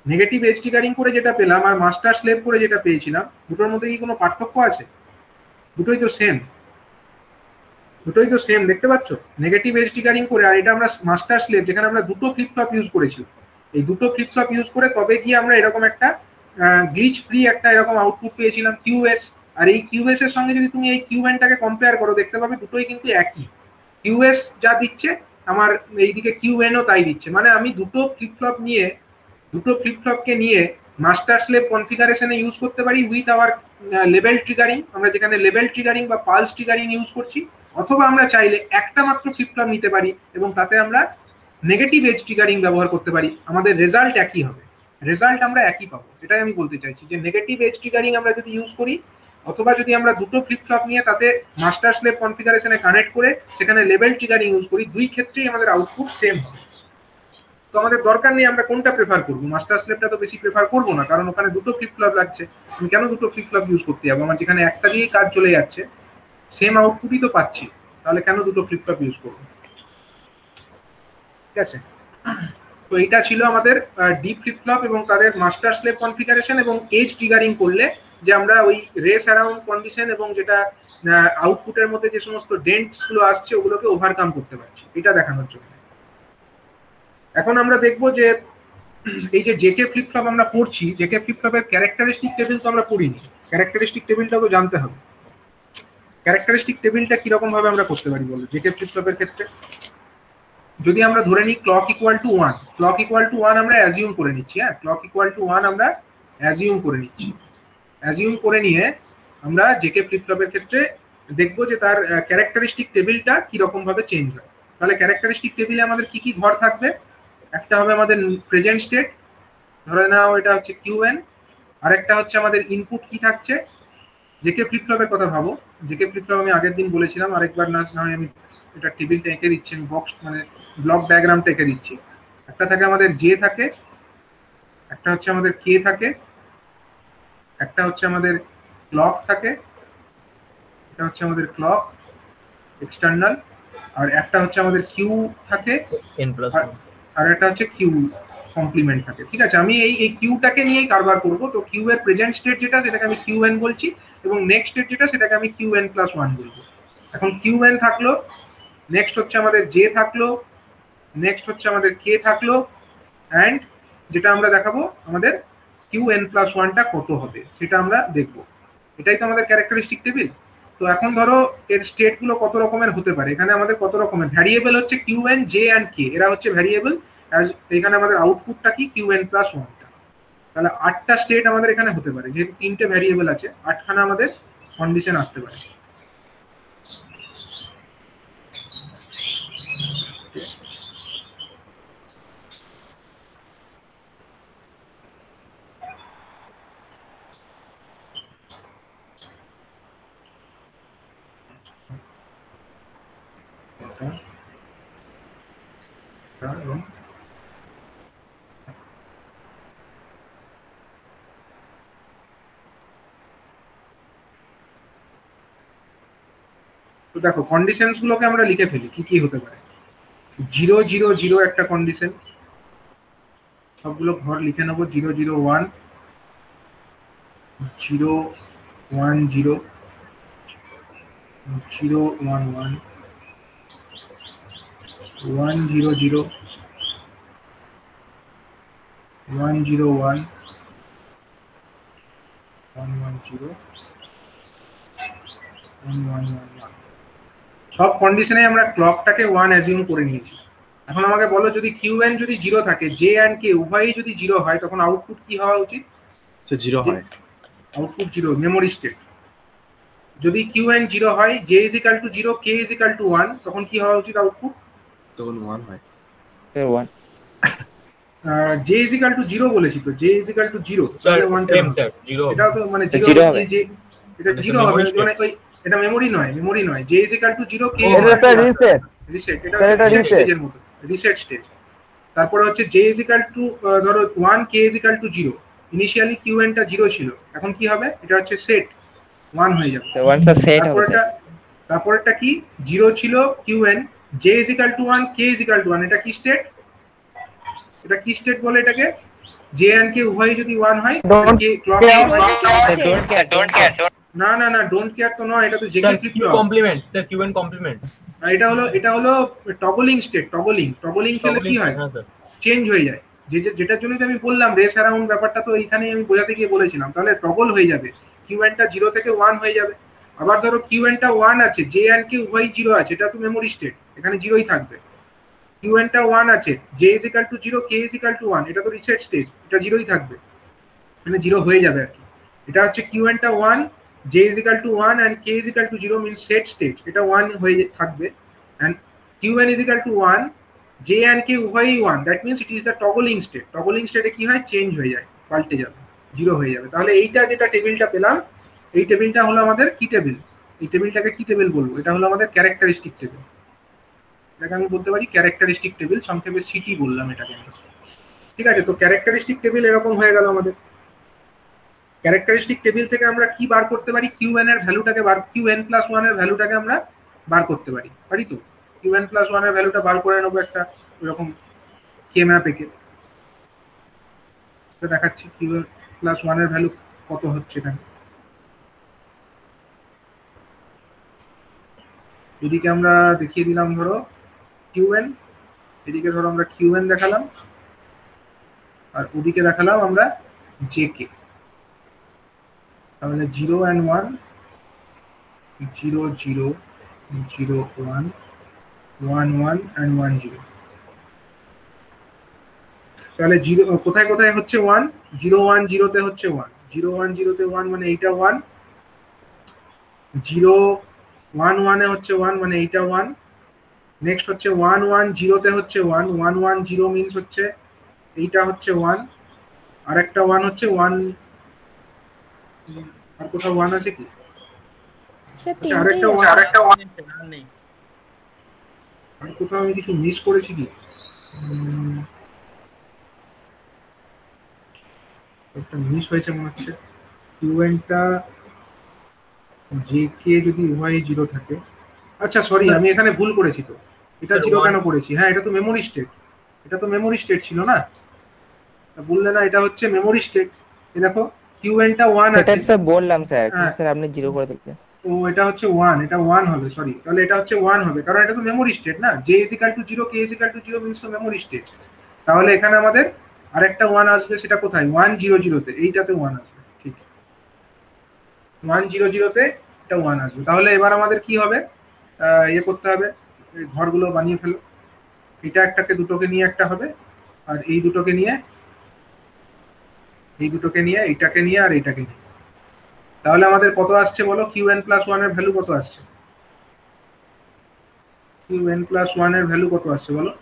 নেগেটিভ এজ ট্রিগারিং করে যেটা পেলাম আর মাস্টার স্লেভ করে যেটা পেয়েছিলাম, দুটোর মধ্যে কি কোনো পার্থক্য আছে? দুটোই তো সেম, দুটোই তো সেম, দেখতে পাচ্ছ? নেগেটিভ এজ ট্রিগারিং করে আর এটা আমরা মাস্টার স্লেভ যেখানে আমরা দুটো ফ্লিপ ফ্লপ ইউজ করেছি, এই দুটো ফ্লিপ ফ্লপ ইউজ করে তবে গিয়ে আমরা এরকম একটা গ্লিচ ফ্রি একটা এরকম আউটপুট পেয়েছিলাম কিউএস। আর এই কিউএস এর সঙ্গে যদি তুমি এই কিউএনটাকে কম্পেয়ার করো, দেখতে পাবে দুটোই কিন্তু একই। কিউএস যা দিচ্ছে আমার এইদিকে কিউএনও তাই দিচ্ছে। মানে আমি দুটো ফ্লিপ ফ্লপকে নিয়ে মাস্টার স্লেভ কনফিগারেশনে ইউজ করতে পারি উইথ আওয়ার লেভেল ট্রিগারিং, আমরা যেখানে লেভেল ট্রিগারিং বা পালস ট্রিগারিং ইউজ করছি। অথবা আমরা চাইলে একটা মাত্র ফ্লিপ ফ্লপ নিতে পারি এবং তাতে আমরা নেগেটিভ এজ ট্রিগারিং ব্যবহার করতে পারি, আমাদের রেজাল্ট একই হবে, রেজাল্ট আমরা একই পাবো। এটাই আমি বলতে চাইছি যে নেগেটিভ এজ ট্রিগারিং আমরা যদি ইউজ করি অথবা যদি আমরা দুটো ফ্লিপ ফ্লপ নিয়ে তাতে মাস্টার স্লেভ কনফিগারেশনে কানেক্ট করে সেখানে লেভেল ট্রিগারিং ইউজ করি, দুই ক্ষেত্রেই আমাদের আউটপুট সেম হবে। তো আমাদের দরকার নেই আমরা কোনটা প্রেফার করবো। মাস্টার স্লেভটা তো বেশি প্রেফার করবো না, কারণ ওখানে দুটো ফ্লিপ ফ্লপ লাগছে। আমি কেন দুটো ফ্লিপ ফ্লপ ইউজ করতে যাবো? আমার যেখানে একটা দিয়েই কাজ চলে যাচ্ছে, সেম আউটপুটই তো পাচ্ছি, তাহলে কেন দুটো ফ্লিপ ফ্লপ ইউজ করবো? ঠিক আছে, তো এটা ছিল আমাদের ডি ফ্লিপ ফ্লপ এবং তাদের মাস্টার স্লেভ কনফিগারেশন এবং এজ ট্রিগারিং করলে যে আমরা ওই রেস অ্যারাউন্ড কন্ডিশন এবং যেটা আউটপুটের মধ্যে যে সমস্ত ডেন্টস গুলো আসছে ওগুলোকে ওভারকাম করতে পারছি, এটা দেখানোর জন্য। এখন আমরা দেখবো যে এই যে জেকে ফ্লিপ ফ্লপ আমরা পড়ছি, জেকে ফ্লিপ ফ্লপের ক্যারেক্টারিস্টিক টেবিল তো আমরা পড়িনি, ক্যারেক্টারিস্টিক টেবিলটা তো জানতে হবে। ক্যারেক্টারিস্টিক টেবিলটা কিরকম ভাবে আমরা করতে পারি বলো জেকে ফ্লিপ ফ্লপের ক্ষেত্রে? যদি আমরা ধরে নিই clock equal to 1, clock equal to 1 আমরা অ্যাজিউম করে নিচ্ছি। হ্যাঁ, ক্লক ইকুয়াল টু 1 আমরা অ্যাজিউম করে নিচ্ছি। অ্যাজিউম করে নিয়ে আমরা জেকে ফ্লিপ ফ্লপের ক্ষেত্রে দেখবো যে তার ক্যারেক্টারিস্টিক টেবিলটা কিরকম ভাবে চেঞ্জ হয়। তাহলে ক্যারেক্টারিস্টিক টেবিলে আমাদের কি কি ঘর থাকবে? একটা হবে আমাদের প্রেজেন্ট স্টেট, ধরে নাও এটা হচ্ছে কিউএন। আরেকটা হচ্ছে আমাদের ইনপুট কি থাকছে। জেকে ফ্লিপ ফ্লপের কথা ভাবো, জেকে ফ্লিপ ফ্লপ আমি আগের দিন বলেছিলাম, আরেকবার না হয় আমি এটা টেবিলটা এঁকে দিচ্ছি, আমি বক্স মানে ব্লক ডায়াগ্রামটা এঁকে দিচ্ছি। একটা থাকে আমাদের জে থাকে, একটা হচ্ছে আমাদের কে থাকে, একটা হচ্ছে আমাদের ক্লক থাকে, এটা হচ্ছে আমাদের ক্লক এক্সটার্নাল, আর একটা হচ্ছে আমাদের কিউ থাকে, আর একটা হচ্ছে কিউ কমপ্লিমেন্ট থাকে। ঠিক আছে, আমি এই কিউটাকে নিয়েই কারবার করব। তো কিউ এর প্রেজেন্ট স্টেট যেটা সেটাকে আমি কিউ এন বলছি, এবং নেক্সট স্টেট যেটা সেটাকে আমি কিউ এন প্লাস ওয়ান বলবো। এখন কিউ এন থাকলো, নেক্সট হচ্ছে আমাদের জে থাকলো, নেক্সট হচ্ছে আমাদের কে থাকলো, অ্যান্ড যেটা আমরা দেখাবো আমাদের কিউ এন প্লাস ওয়ানটা কত হবে সেটা আমরা দেখবো। এটাই তো আমাদের ক্যারেক্টারিস্টিক টেবিল। তো এখন ধরো এর স্টেট গুলো কত রকমের হতে পারে। এখানে আমাদের কত রকমের ভ্যারিয়েবল হচ্ছে কিউ এন, জে অ্যান্ড কে, এরা হচ্ছে ভ্যারিয়েবল। এখানে আমাদের আউটপুটটা কি কিউ এন প্লাস ওয়ানটা। তাহলে 8টা স্টেট আমাদের এখানে হতে পারে, যেহেতু 3টে ভ্যারিয়েবল আছে 8খানা আমাদের কন্ডিশন আসতে পারে। এবং তো দেখো কন্ডিশনস গুলোকে আমরা লিখে ফেলি কি কি হতে পারে। 0 0 0 একটা কন্ডিশন, সবগুলো ঘর লিখে নেবো। 0 0 1 0 1 0 0 1 1 1 0 0 1 0 1 1 1 0 1 1 1 1। সব কন্ডিশনে আমরা ক্লকটাকে 1 অ্যাজিউম করে নিয়েছি। এখন আমাকে বলো, যদি কিউ এন যদি 0 থাকে, জে অ্যান্ড কে উভয়ই যদি 0 হয়, তখন আউটপুট কি হওয়া উচিত? সে 0 হয়। Output 0, memory state. যদি কিউ এন 0 হয়, J is equal to 0, K is equal to 1, তখন কি হওয়া উচিত আউটপুট? তখন 1 হয়। 1 জে ইজ ইকাল টু 0 বলেছি তো, J is equal to 0, sir তাহলে 1 সেম স্যার 0 এটাও তো মানে 0 0 হবে, হবে। যে এটা মানে 0 হবে, memory state। মানে ওই এটা মেমোরি নয়, মেমোরি নয়। জে ইজ ইকাল টু 0, কে এটা একটা রিসেট। রিসেট, এটা এটা রিসেট reset। স্টেজের মতো, রিসেট স্টেজ। তারপরে হচ্ছে জে ইজ ইকাল টু ধরো 1, K is equal to 0। Initially Q এনটা 0 ছিল, এখন কি হবে? এটা হচ্ছে সেট 1 হয়ে যাবে। 1 টা সেট হবে তারপরটা স্যার। তারপরটা কি? 0 ছিল Q N, J is equal to 1, K is equal to 1, এটা কি স্টেট? এটা কি স্টেট বলে এটাকে? জে এন্ড কে উভয়ই যদি 1 হয়, Don't K clock don't care. না না না, ডোন্ট কেয়ার তো নয়, এটা তো JK sir flip Q flop. Complement, sir Q N complement. এটা হলো টগলিং স্টেট। টগলিং খেলে কি হয়? হ্যাঁ স্যার। চেঞ্জ হয়ে যায়। যেটার জন্য আমি বললাম রেস অ্যারাউন্ড ব্যাপারটা, তো এইখানেই আমি বোঝাতে গিয়ে বলেছিলাম। তাহলে টগল হয়ে যাবে, কিউ এনটা 0 থেকে 1 হয়ে যাবে। আবার ধরো কিউ এনটা 1 আছে, জে এন্ড কে উভয়ই 0 আছে, এটা তো মেমোরি স্টেট, এখানে 0ই থাকবে। কিউ এনটা 1 আছে, J is equal to 0, K is equal to 1, এটা তো রিসেট স্টেজ, এটা 0ই থাকবে, মানে 0 হয়ে যাবে আর কি। এটা হচ্ছে কিউ এনটা 1, J is equal to 1 and K is equal to 0 means set stage, এটা 1 হয়ে থাকবে। and Q N is equal to 1, J and K উভয়ই 1, that means it is the toggling state. Toggling স্টেটে কি হয়? চেঞ্জ হয়ে যায়, পাল্টে যাবে, 0 হয়ে যাবে। তাহলে এইটা যেটা টেবিলটা পেলাম, এই টেবিলটা হলো আমাদের কি টেবিল? এই টেবিলটাকে কি টেবিল বলবো? এটা হলো আমাদের ক্যারেক্টারিস্টিক টেবিল। এটাকে আমি বলতে পারি ক্যারেক্টারিস্টিক টেবিল, সংক্ষেপে সিটি বললাম এটাকে। ঠিক আছে, তো ক্যারেক্টারিস্টিক টেবিল এরকম হয়ে গেল আমাদের। ক্যারেক্টারিস্টিক টেবিল থেকে আমরা কি বার করতে পারি? কিউ এন এর ভ্যালুটাকে কিউ এন প্লাস 1 এর ভ্যালুটাকে আমরা বার করতে পারি তো। কিউ এন প্লাস 1 এর ভ্যালুটা বার করে নেবো একটা এরকম কে ম্যাপ এঁকে। তো দেখাচ্ছি কিউ এন প্লাস 1 এর ভ্যালু কত হচ্ছে এখানে। এদিকে আমরা দেখিয়ে দিলাম ধরো কিউ এন, এদিকে ধরো আমরা কিউ এন দেখালাম, আর ওদিকে দেখালাম আমরা জে কে। তাহলে 0 and 1, 0 0 0 1 1 1 and 1 0। তাহলে 0 কোথায় কোথায় হচ্ছে 1? 0 1 0 তে হচ্ছে 1, 0 1 0 তে 1 মানে এইটা 1, 0 1 1 এ হচ্ছে 1 মানে এইটা 1। নেক্সট হচ্ছে 1 1 0 তে হচ্ছে 1, 1 1 0 মিন্স হচ্ছে এইটা হচ্ছে 1, আর একটা 1 হচ্ছে 1। আর কোথাও 1 আছে কি? স্যার আচ্ছা, আরেকটা তিনটেই 1, আরেকটা 1, নেই। আর কোথাও আমি কিছু মিস করেছি কি? একটা মিস হয়েছে মনে হচ্ছে। কিউএনটা জে কে যদি উভয়ই 0 থাকে, আচ্ছা সরি, আমি এখানে ভুল করেছি। তো এটা 0 কেন করেছি? হ্যাঁ, এটা তো মেমোরি স্টেট। এটা তো মেমোরি স্টেট ছিল না, তা বললে না এটা হচ্ছে মেমোরি স্টেট। এই দেখো কিউএনটা 1 সেটা আছে। স্যার বললাম স্যার, কিন্তু হ্যাঁ, স্যার আপনি 0 করে দিলেন। ও এটা হচ্ছে 1, এটা 1 হবে, সরি, তাহলে এটা হচ্ছে 1 হবে, কারণ এটা তো মেমোরি স্টেট না, J is equal to 0 K is equal to 0 means তো মেমোরি স্টেট। তাহলে এখানে আমাদের আরেকটা 1 আসবে, সেটা কোথায়? 100 তে, এইটাতে 1 আসবে, ঠিক 100 তে এটা 1 আসবে। তাহলে এবার আমাদের কি হবে, ইয়ে করতে হবে, এই ঘরগুলো বানিয়ে ফেলো। এটা একটাকে দুটোকে নিয়ে একটা হবে, আর এই দুটোকে নিয়ে, এই দুটোকে নিয়ে, এইটাকে নিয়ে, আর এইটাকে নিয়ে। তাহলে আমাদের কত আসছে বলো, কিউএন প্লাস 1 এর ভ্যালু কত আসছে? কিউএন প্লাস 1 এর ভ্যালু কত আসছে বলো?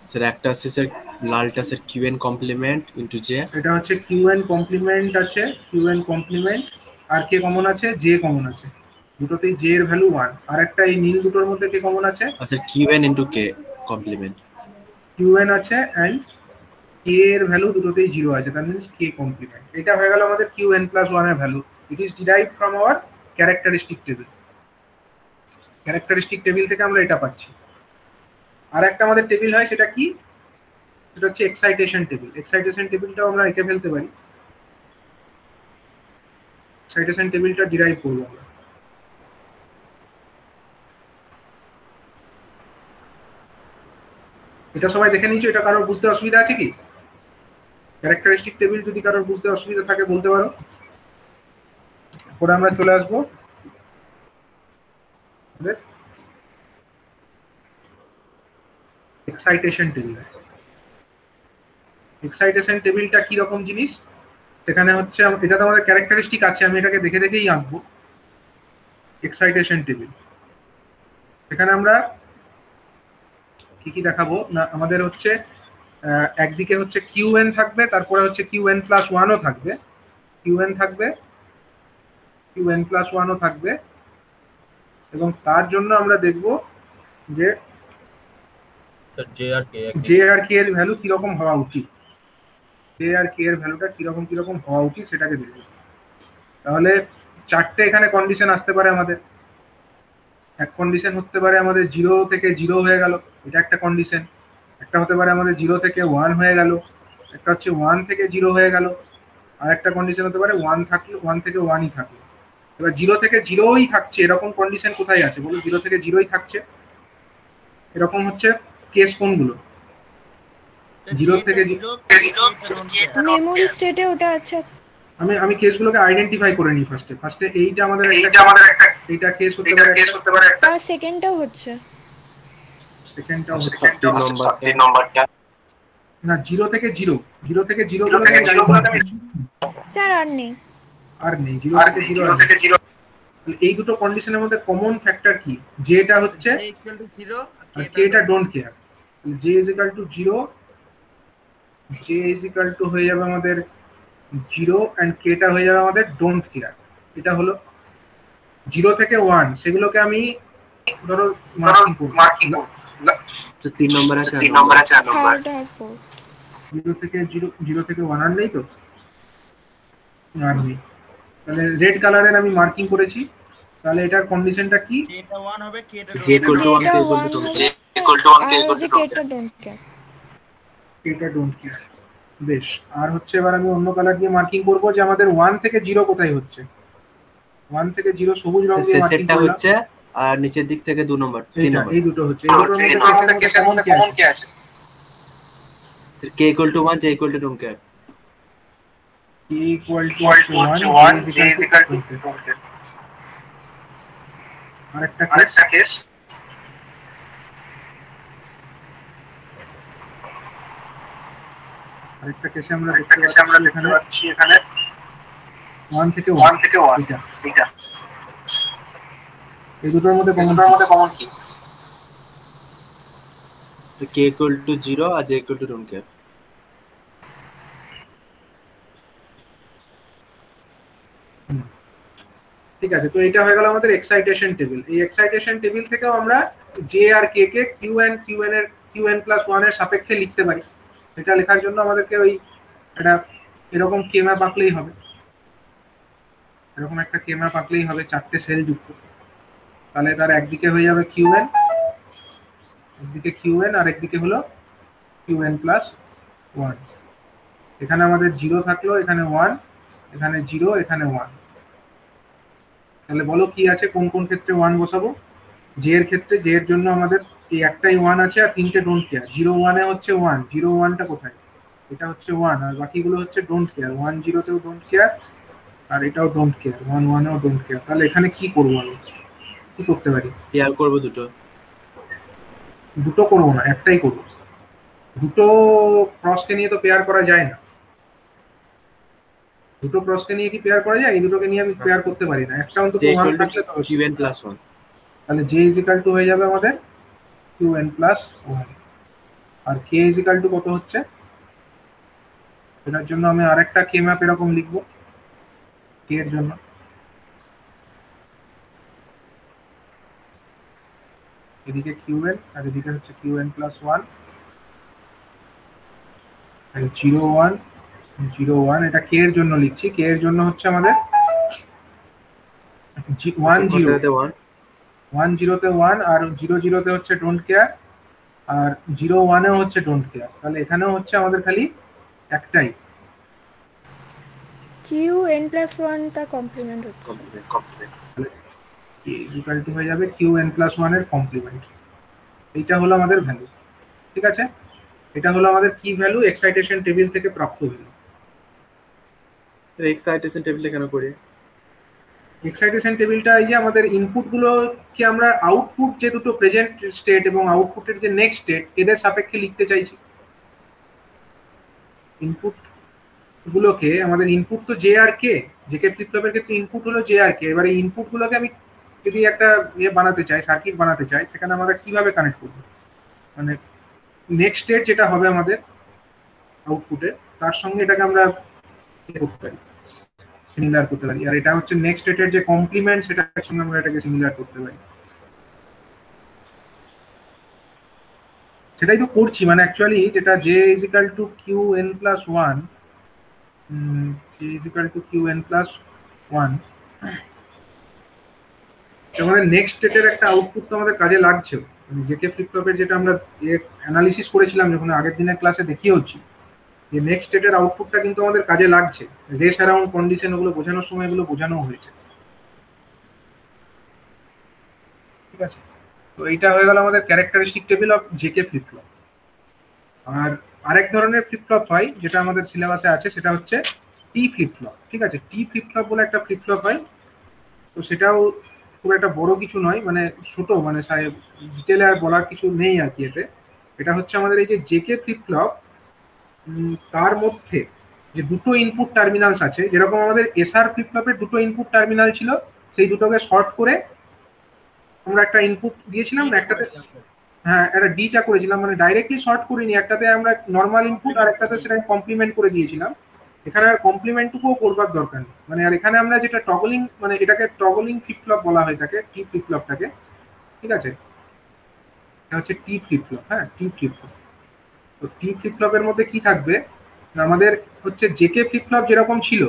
স্যার একটা আছে স্যার লালটা sir Q N complement into J. এটা হচ্ছে কিউএন কমপ্লিমেন্ট আছে, কিউএন কমপ্লিমেন্ট, আর কে কমন আছে? জে কমন আছে, দুটোতেই জে এর ভ্যালু 1। আর একটা এই নীল দুটোর মধ্যে কে কমন আছে? আর স্যার কিউএন ইনটু কে কমপ্লিমেন্ট। কিউএন আছে এন্ড কে এর ভ্যালু দুটোতেই 0 আছে, দ্যাট মিন্স কে কমপ্লিমেন্ট। এটা হয়ে গেল আমাদের কিউএন প্লাস 1 এর value. It is derived from our characteristic table. Characteristic table থেকে আমরা এটা পাচ্ছি। আর একটা আমাদের টেবিল হয়, সেটা কি? সেটা হচ্ছে এক্সাইটেশন টেবিল। এক্সাইটেশন টেবিলটাও আমরা এঁকে ফেলতে পারি। এক্সাইটেশন টেবিলটা ডিরাইভ করবো আমরা। এটা সবাই দেখে নিয়েছো, এটা কারোর বুঝতে অসুবিধা আছে কি? ক্যারেক্টারিস্টিক টেবিল যদি কারোর বুঝতে অসুবিধা থাকে বলতে পারো, পরে আমরা চলে আসবো এক্সাইটেশন টেবিল। এক্সাইটেশন টেবিলটা কি রকম জিনিস? সেখানে হচ্ছে এটাতে আমাদের ক্যারেক্টারিস্টিক আছে, আমি এটাকে দেখে দেখেই আঁকবো। এক্সাইটেশন টেবিল, এখানে আমরা কি কি দেখাবো না, আমাদের হচ্ছে একদিকে হচ্ছে কিউএন থাকবে, তারপরে হচ্ছে কিউএন প্লাস 1ও থাকবে, কিউএন থাকবে, কিউএন প্লাস 1ও থাকবে, এবং তার জন্য আমরা দেখব যে sir J R K J R কে এর ভ্যালু কিরকম হওয়া উচিত, জে আর কে এর ভ্যালুটা কিরকম কিরকম হওয়া উচিত সেটাকে দেখব। তাহলে চারটে এখানে কন্ডিশন আসতে পারে আমাদের। এক কন্ডিশন হতে পারে আমাদের 0 থেকে 0 হয়ে গেল, এটা একটা কন্ডিশন। একটা হতে পারে আমাদের 0 থেকে 1 হয়ে গেল, একটা হচ্ছে 1 থেকে 0 হয়ে গেল, আর একটা কন্ডিশন হতে পারে 1 থাকলো, 1 থেকে 1ই থাকলো। এবার 0 থেকে 0ই থাকছে এরকম কন্ডিশন কোথায় আছে বলো? 0 থেকে 0ই থাকছে এরকম হচ্ছে কেস কোনগুলো? 0 থেকে 0। মেমোরি স্টেটে ওটা আছে। আমি কেসগুলোকে আইডেন্টিফাই করে নিই ফার্স্টে এইটা আমাদের একটা এইটা কেস হতে পারে একটা, আর সেকেন্ডটাও হচ্ছে। সেকেন্ডটাও হচ্ছে 3 নম্বরটা না 0 থেকে 0, 0 থেকে 0 স্যার আর নেই। আর নেই, 0 থেকে 0। এই দুটো কন্ডিশনের মধ্যে কমন ফ্যাক্টর কি? যেটা হচ্ছে j equal to 0 আর কেটা don't care. J is equal to 0, J is equal two হয়ে যাবে আমাদের 0 এন্ড কেটা হয়ে যাবে আমাদের ডোন্ট কেয়ার। এটা হলো 0 থেকে 1, সেগুলোকে আমি ধরো মার্কিং করব। 3 নম্বর আছে, 4 নম্বর। থার্ড আর ফোর্থ। 0 থেকে 0 থেকে 1 আর নেই তো, আর নেই। তাহলে রেড কালারের আমি মার্কিং করেছি। তাহলে এটার কন্ডিশনটা কি? j টা 1 হবে k টা j equal to 1 যেটা কে 1 equal to হবে 2 আর যে কেটা ডোন্ট কেয়ার। এটা ডোন্ট কেয়ার। বেশ, আর হচ্ছে এবার আমি অন্য কালার দিয়ে মার্কিং করব যে আমাদের 1 থেকে 0 কোথায় হচ্ছে। 1 থেকে 0 সবুজ রং দিয়ে মার্কিং সেটটা করলাম। হচ্ছে আর নিচের দিক থেকে 2 নম্বর 3 নম্বর। এই দুটো হচ্ছে, এই দুটোর মধ্যে কেসের মধ্যে কমন কি আছে? Sir k equal to 1 j equal to don't care। k equal to 1 j is equal to 2। আরেকটা কেস আরেকটা কেসে আমরা দেখতে পাচ্ছি এখানে 1 থেকে 1 এটা এই দুটোর মধ্যে কমন কি? k equal to 0 R j equal to don't care। ঠিক আছে, তো এটা হয়ে গেল আমাদের এক্সাইটেশন টেবিল। এই এক্সাইটেশন টেবিল থেকেও আমরা জে আর কে কে কিউএন প্লাস 1 এর সাপেক্ষে লিখতে পারি। এটা লেখার জন্য আমাদেরকে ওই একটা এরকম কে ম্যাপ আঁকলেই হবে, এরকম একটা কে ম্যাপ আঁকলেই হবে, চারটে সেল যুক্ত। তাহলে তার একদিকে হয়ে যাবে কিউএন, একদিকে কিউএন আর একদিকে হলো কিউ এন প্লাস ওয়ান। এখানে আমাদের 0 থাকলো, এখানে 1, এখানে 0, এখানে 1। তাহলে বলো কি আছে, কোন কোন ক্ষেত্রে 1 বসাবো? জে এর ক্ষেত্রে, জে এর জন্য আমাদের এই একটাই 1 আছে আর তিনটে ডোন্ট কেয়ার। 0 1 এ হচ্ছে 1, 0 1টা কোথায়? এটা হচ্ছে 1, আর বাকিগুলো হচ্ছে ডোন্ট কেয়ার। 1 0 তেও ডোন্ট কেয়ার, আর এটাও ডোন্ট কেয়ার, 1 1 এও ডোন্ট কেয়ার। তাহলে এখানে কি করবো আমি, কি করতে পারি? পেয়ার করবো দুটো। দুটো করবো না, একটাই করবো। দুটো ক্রসকে নিয়ে তো পেয়ার করা যায় না। দুটো ক্রসকে নিয়ে কি পেয়ার করা যায়? এই দুটোকে নিয়ে আমি পেয়ার করতে পারি না। একটা অন্তত জে 1 ইকুয়াল টু থাকলে তো কিউ এন প্লাস ওয়ান। তাহলে জে ইজ ইকাল টু হয়ে যাবে আমাদের কিউ এন প্লাস ওয়ান। আর কে ইজ ইকাল টু কত হচ্ছে? এটার জন্য আমি আরেকটা কে ম্যাপ এরকম লিখবো কে এর জন্য। এদিকে কিউ এন আর এদিকে হচ্ছে কিউ এন প্লাস ওয়ান, 0 1 0 1। এটা কে এর জন্য লিখছি, কে এর জন্য হচ্ছে আমাদের 1 0, 1 0 তে 1, আর 0 0 তে হচ্ছে ডোন্ট কেয়ার, আর 0 1 এও হচ্ছে ডোন্ট কেয়ার। তাহলে এখানেও হচ্ছে আমাদের খালি একটাই কিউ এন প্লাস ওয়ানটা কমপ্লিমেন্ট হচ্ছে। ইকুয়াল টু হয়ে যাবে কিউ এন প্লাস ওয়ান এর কমপ্লিমেন্ট। এইটা হলো আমাদের ভ্যালু, ঠিক আছে? এটা হলো আমাদের কি ভ্যালু, এক্সাইটেশন টেবিল থেকে প্রাপ্ত ভ্যালু। এক্সাইটেশন টেবিলটা কেন করি? এক্সাইটেশন টেবিলটা এই যে আমাদের ইনপুট গুলোকে আমরা আউটপুট যে দুটো প্রেজেন্ট স্টেট এবং আউটপুটের যে নেক্সট স্টেট এদের সাপেক্ষে লিখতে চাইছি। ইনপুট গুলোকে, আমাদের ইনপুট তো জে আর কে, জেকে ফ্লিপ ফ্লপের ক্ষেত্রে ইনপুট হলো জে আর কে। এবারে ইনপুট গুলোকে আমি যদি একটা ইয়ে বানাতে চাই, সার্কিট বানাতে চাই, সেখানে আমরা কিভাবে কানেক্ট করবো? মানে নেক্সট স্টেট যেটা হবে আমাদের আউটপুটে, তার সঙ্গে এটাকে আমরা করতে পারি, সিমিলার করতে পারি। আর এটা হচ্ছে নেক্সট স্টেটের যে কমপ্লিমেন্ট, সেটার সঙ্গে আমরা এটাকে সিমিলার করতে পারি। সেটাই তো করছি, মানে অ্যাকচুয়ালি যেটা J is equal to Q N plus one, J is equal to Q N plus one, আমাদের নেক্সট স্টেটের একটা আউটপুট তো আমাদের কাজে লাগছে। জেকে ফ্লিপ ফ্লপের যেটা আমরা অ্যানালিসিস করেছিলাম যখন আগের দিনের ক্লাসে দেখিয়েছি, যে নেক্সট স্টেটের আউটপুটটা কিন্তু আমাদের কাজে লাগছে। রেস অ্যারাউন্ড কন্ডিশন ওগুলো বোঝানোর সময় এগুলো বোঝানো হয়েছে, ঠিক আছে? তো এইটা হয়ে গেল আমাদের characteristic table of JK flip flop. আর আরেক ধরনের ফ্লিপ ফ্লপ হয় যেটা আমাদের সিলেবাসে আছে, সেটা হচ্ছে টি ফ্লিপ ফ্লপ, ঠিক আছে? টি ফ্লিপ ফ্লপ বলে একটা ফ্লিপ ফ্লপ হয়। তো সেটাও খুব একটা বড় কিছু নয়, মানে ছোট, মানে ডিটেলে আর বলার কিছু নেই আর কি এতে। এটা হচ্ছে আমাদের এই যে জেকে ফ্লিপ ফ্লপ, তার মধ্যে যে দুটো ইনপুট টার্মিনালস আছে, যেরকম আমাদের এসআর ফ্লিপ ফ্লপের দুটো ইনপুট টার্মিনাল ছিল, সেই দুটোকে শর্ট করে আমরা একটা ইনপুট দিয়েছিলাম না, একটাতে হ্যাঁ একটা ডিটা করেছিলাম, মানে ডাইরেক্টলি শর্ট করিনি, একটাতে আমরা নর্মাল ইনপুট আর একটাতে সেটাকে কমপ্লিমেন্ট করে দিয়েছিলাম। এখানে আর কমপ্লিমেন্টটুকুও করবার দরকার নেই, মানে আর এখানে আমরা যেটা টগলিং, মানে এটাকে টগলিং ফ্লিপ ফ্লপ বলা হয়ে থাকে, টি ফ্লিপ ফ্লপটাকে, ঠিক আছে? এটা হচ্ছে টি ফ্লিপ ফ্লপ, হ্যাঁ টি ফ্লিপ ফ্লপ। তো টি ফ্লিপ ফ্লপের মধ্যে কি থাকবে না, আমাদের হচ্ছে জেকে ফ্লিপ ফ্লপ যেরকম ছিল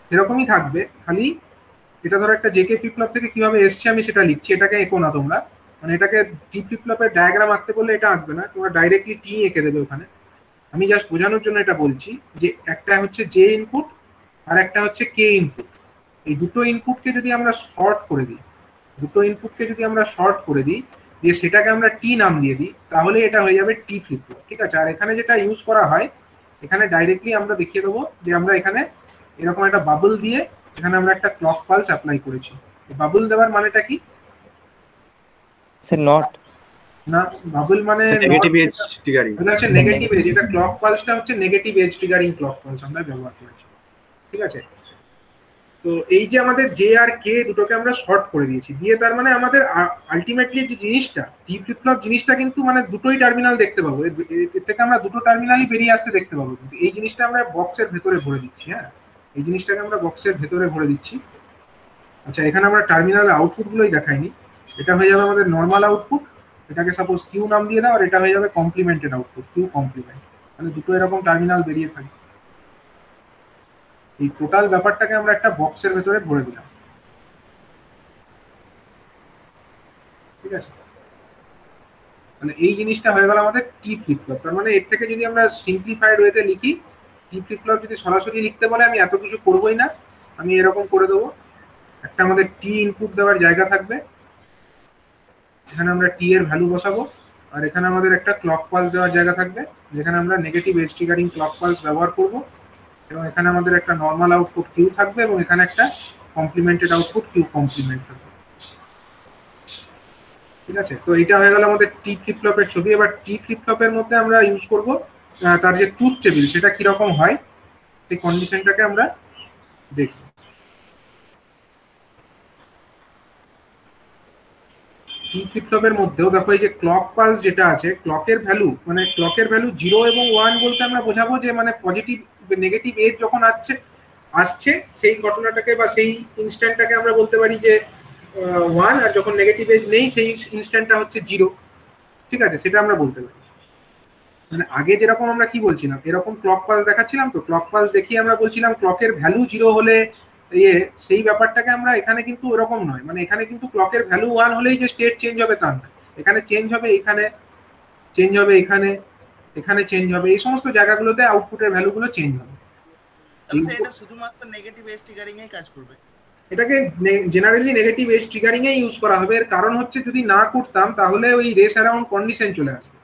সেরকমই থাকবে, খালি এটা ধরো একটা জেকে ফ্লিপ ফ্লপ থেকে কিভাবে এসছে আমি সেটা লিখছি, এটাকে এঁকো না তোমরা। মানে এটাকে টি ফ্লিপ ফ্লপের ডায়াগ্রাম আঁকতে বললে এটা আঁকবে না, তোমরা ডাইরেক্টলি টি এঁকে দেবে ওখানে। আমি জাস্ট বোঝানোর জন্য এটা বলছি যে একটা হচ্ছে জে ইনপুট আর একটা হচ্ছে কে ইনপুট। এই দুটো ইনপুটকে যদি আমরা শর্ট করে দিই, দিয়ে সেটাকে আমরা টি নাম দিয়ে দিই, তাহলে এটা হয়ে যাবে টি ফ্লিপ ফ্লপ, ঠিক আছে? আর এখানে যেটা ইউজ করা হয়, এখানে ডাইরেক্টলি আমরা দেখিয়ে দেবো যে আমরা এখানে এরকম একটা বাবল দিয়ে এখানে আমরা একটা ক্লক পালস অ্যাপ্লাই করেছি। বাবল দেওয়ার মানেটা কি? স্যার নট না, বাবল মানে নেগেটিভ এজ ট্রিগারিং। এটা হচ্ছে নেগেটিভ এজ। এটা ক্লক পালসটা হচ্ছে negative edge triggering clock pulse আমরা ব্যবহার করেছি, ঠিক আছে? তো এই যে আমাদের জে আর কে দুটোকে আমরা শর্ট করে দিয়েছি, দিয়ে তার মানে আমাদের আলটিমেটলি যে জিনিসটা টি ফ্লিপ ফ্লপ জিনিসটা কিন্তু মানে দুটোই টার্মিনাল দেখতে পাবো, এর থেকে আমরা দুটো টার্মিনালই বেরিয়ে আসতে দেখতে পাবো। কিন্তু এই জিনিসটা আমরা বক্সের ভেতরে ভরে দিচ্ছি, হ্যাঁ এই জিনিসটাকে আমরা বক্সের ভেতরে ভরে দিচ্ছি। আচ্ছা, এখানে আমরা টার্মিনাল আউটপুট গুলোই দেখাইনি। এটা হয়ে যাবে আমাদের নর্মাল আউটপুট, এটাকে সাপোজ কিউ নাম দিয়ে দাও, আর এটা হয়ে যাবে কমপ্লিমেন্টেড আউটপুট, কিউ কমপ্লিমেন্ট। মানে দুটো এরকম টার্মিনাল বেরিয়ে থাকে। এই টোটাল ব্যাপারটাকে আমরা একটা বক্সের ভেতরে ভরে দিলাম, ঠিক আছে? মানে এই জিনিসটা হয়ে গেল আমাদের টি ফ্লিপ ফ্লপ। তার মানে এর থেকে যদি আমরা সিম্পলিফাইড ওয়েতে লিখি, টি ফ্লিপ ফ্লপ যদি সরাসরি লিখতে বলে আমি এত কিছু করবোই না, আমি এরকম করে দেবো। একটা আমাদের টি ইনপুট দেওয়ার জায়গা থাকবে, এখানে আমরা টি এর ভ্যালু বসাবো, আর এখানে আমাদের একটা ক্লক পালস দেওয়ার জায়গা থাকবে, যেখানে আমরা negative edge triggering clock pulse ব্যবহার করব, এবং এখানে আমাদের একটা নর্মাল আউটপুট কিউ থাকবে, এবং এখানে একটা কমপ্লিমেন্টেড আউটপুট কিউ কমপ্লিমেন্ট থাকবে। ঠিক আছে, তো এটা হয়ে গেল আমাদের টি ফ্লিপ ফ্লপের ছবি। এবার টি ফ্লিপ ফ্লপের মধ্যে আমরা ইউজ করব তার যে ট্রুথ টেবিল সেটা কিরকম হয়, সেই কন্ডিশনটাকে আমরা দেখব। টি ফ্লিপ ফ্লপের মধ্যেও দেখো এই যে ক্লক পালস যেটা আছে, ক্লকের ভ্যালু মানে ক্লকের ভ্যালু 0 এবং 1 বলতে আমরা বোঝাবো যে মানে পজিটিভ নেগেটিভ এজ যখন আসছে সেই ঘটনাটাকে বা সেই ইনস্ট্যান্টটাকে আমরা বলতে পারি যে 1, আর যখন নেগেটিভ এজ নেই সেই ইনস্ট্যান্টটা হচ্ছে 0। ঠিক আছে, সেটা আমরা বলতে পারি। মানে আগে যেরকম আমরা কি বলছিলাম, এরকম ক্লক পালস দেখাচ্ছিলাম, তো ক্লক পালস দেখিয়ে আমরা বলছিলাম ক্লকের ভ্যালু 0 হলে সেই ব্যাপারটাকে আমরা এখানে কিন্তু ওরকম নয়। মানে এখানে কিন্তু ক্লকের ভ্যালু 1 হলেই যে স্টেট চেঞ্জ হবে তা না, এখানে চেঞ্জ হবে, এখানে চেঞ্জ হবে, এখানে এখানে চেঞ্জ হবে, এই সমস্ত জায়গাগুলোতে আউটপুটের ভ্যালুগুলো চেঞ্জ হবে। তাহলে স্যার এটা শুধুমাত্র নেগেটিভ এজ ট্রিগারিং এ কাজ করবে? এটাকে জেনারেলি নেগেটিভ এজ ট্রিগারিং এ ইউজ করা হবে। এর কারণ হচ্ছে যদি না করতাম তাহলে ওই রেস অ্যারাউন্ড কন্ডিশন চলে আসবে,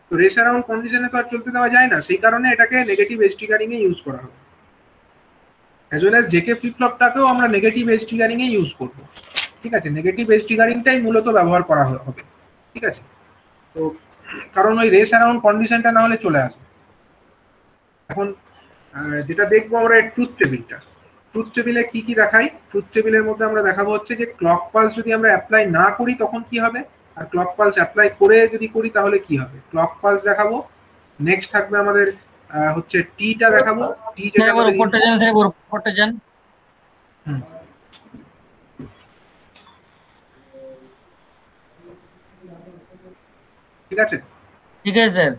তো রেস অ্যারাউন্ড কন্ডিশনে তো আর চলতে দেওয়া যায় না, সেই কারণে এটাকে নেগেটিভ এজ ট্রিগারিং এ ইউজ করা হবে। As well as JK flip ফ্লপটাকেও আমরা নেগেটিভ এজ ট্রিগারিং এ ইউজ করব। ঠিক আছে, নেগেটিভ এজ ট্রিগারিংটাই মূলত ব্যবহার করা হবে। ঠিক আছে, তো কারণ ওই রেস অ্যারাউন্ড কন্ডিশনটা না হলে চলে আসবে। এখন যেটা দেখবো আমরা ট্রুথ টেবিলটা, ট্রুথ টেবিলে কি কি দেখাই, ট্রুথ টেবিলের মধ্যে আমরা দেখাবো হচ্ছে যে ক্লক পালস যদি আমরা অ্যাপ্লাই না করি তখন কি হবে, আর ক্লক পালস অ্যাপ্লাই করে যদি করি তাহলে কি হবে। ক্লক পালস দেখাবো, নেক্সট থাকবে আমাদের হচ্ছে টিটা দেখাবো, টি যেটা উপরটা যান স্যার, উপরটা যান। ঠিক আছে, ঠিক আছে স্যার।